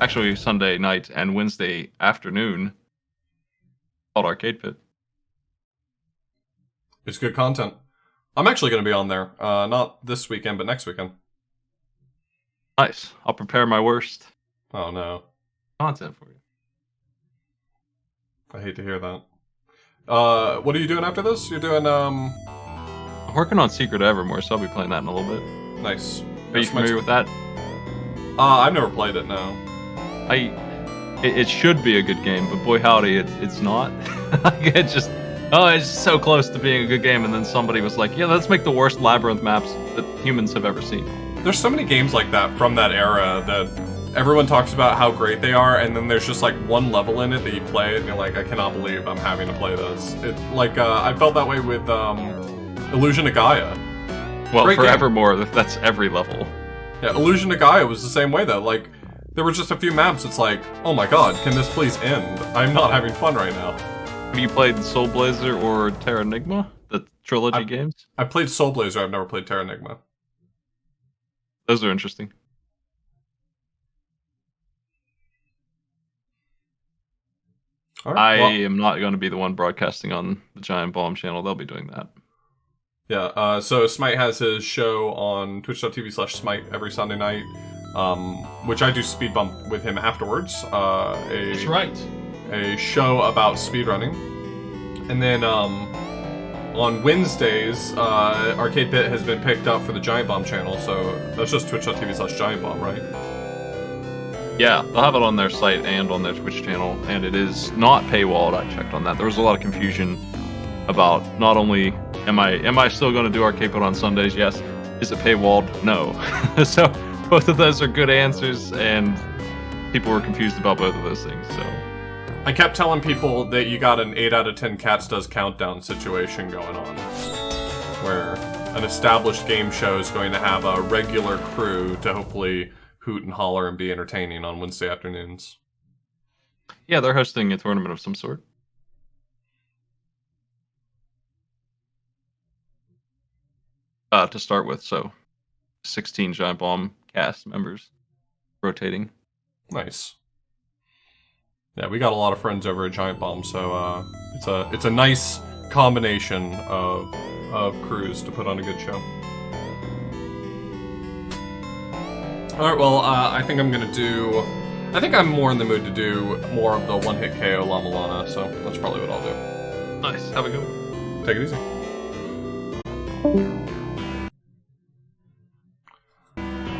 Actually, Sunday night and Wednesday afternoon, called Arcade Pit. It's good content. I'm actually going to be on there. Not this weekend, but next weekend. Nice. I'll prepare my worst Oh, no. content for you. I hate to hear that. What are you doing after this? You're doing, I'm working on Secret Evermore, so I'll be playing that in a little bit. Nice. Are you familiar with that? I've never played it, no. It should be a good game, but boy howdy, it's not. It's so close to being a good game, and then somebody was like, yeah, let's make the worst labyrinth maps that humans have ever seen. There's so many games like that from that era that everyone talks about how great they are, and then there's just like one level in it that you play it, and you're like, I cannot believe I'm having to play this. I felt that way with Illusion of Gaia. Well, Great for game. Evermore, that's every level. Yeah, Illusion of Gaia was the same way though. Like, there were just a few maps, it's like, oh my god, can this please end? I'm not having fun right now. Have you played Soul Blazer or Terra Nigma, the trilogy games? I played Soul Blazer, I've never played Terra Nigma. Those are interesting. All right, I am not going to be the one broadcasting on the Giant Bomb channel. They'll be doing that. Yeah, so Smight has his show on twitch.tv/Smight every Sunday night, which I do speed bump with him afterwards. That's right. A show about speedrunning. And then on Wednesdays, Arcade Pit has been picked up for the Giant Bomb channel, so that's just twitch.tv/Giant Bomb, right? Yeah, they'll have it on their site and on their Twitch channel, and it is not paywalled. I checked on that. There was a lot of confusion about not only am I still going to do Arcade Pit on Sundays? Yes. Is it paywalled? No. So both of those are good answers, and people were confused about both of those things. So I kept telling people that you got an 8 out of 10 Cats Does Countdown situation going on, where an established game show is going to have a regular crew to hopefully hoot and holler and be entertaining on Wednesday afternoons. yeah, they're hosting a tournament of some sort. To start with, so 16 Giant Bomb cast members rotating. Nice. Yeah, we got a lot of friends over at Giant Bomb, so it's a nice combination of crews to put on a good show. All right, well, I think I'm more in the mood to do more of the one-hit KO La Milana, so that's probably what I'll do. Nice. Have a good one. Take it easy.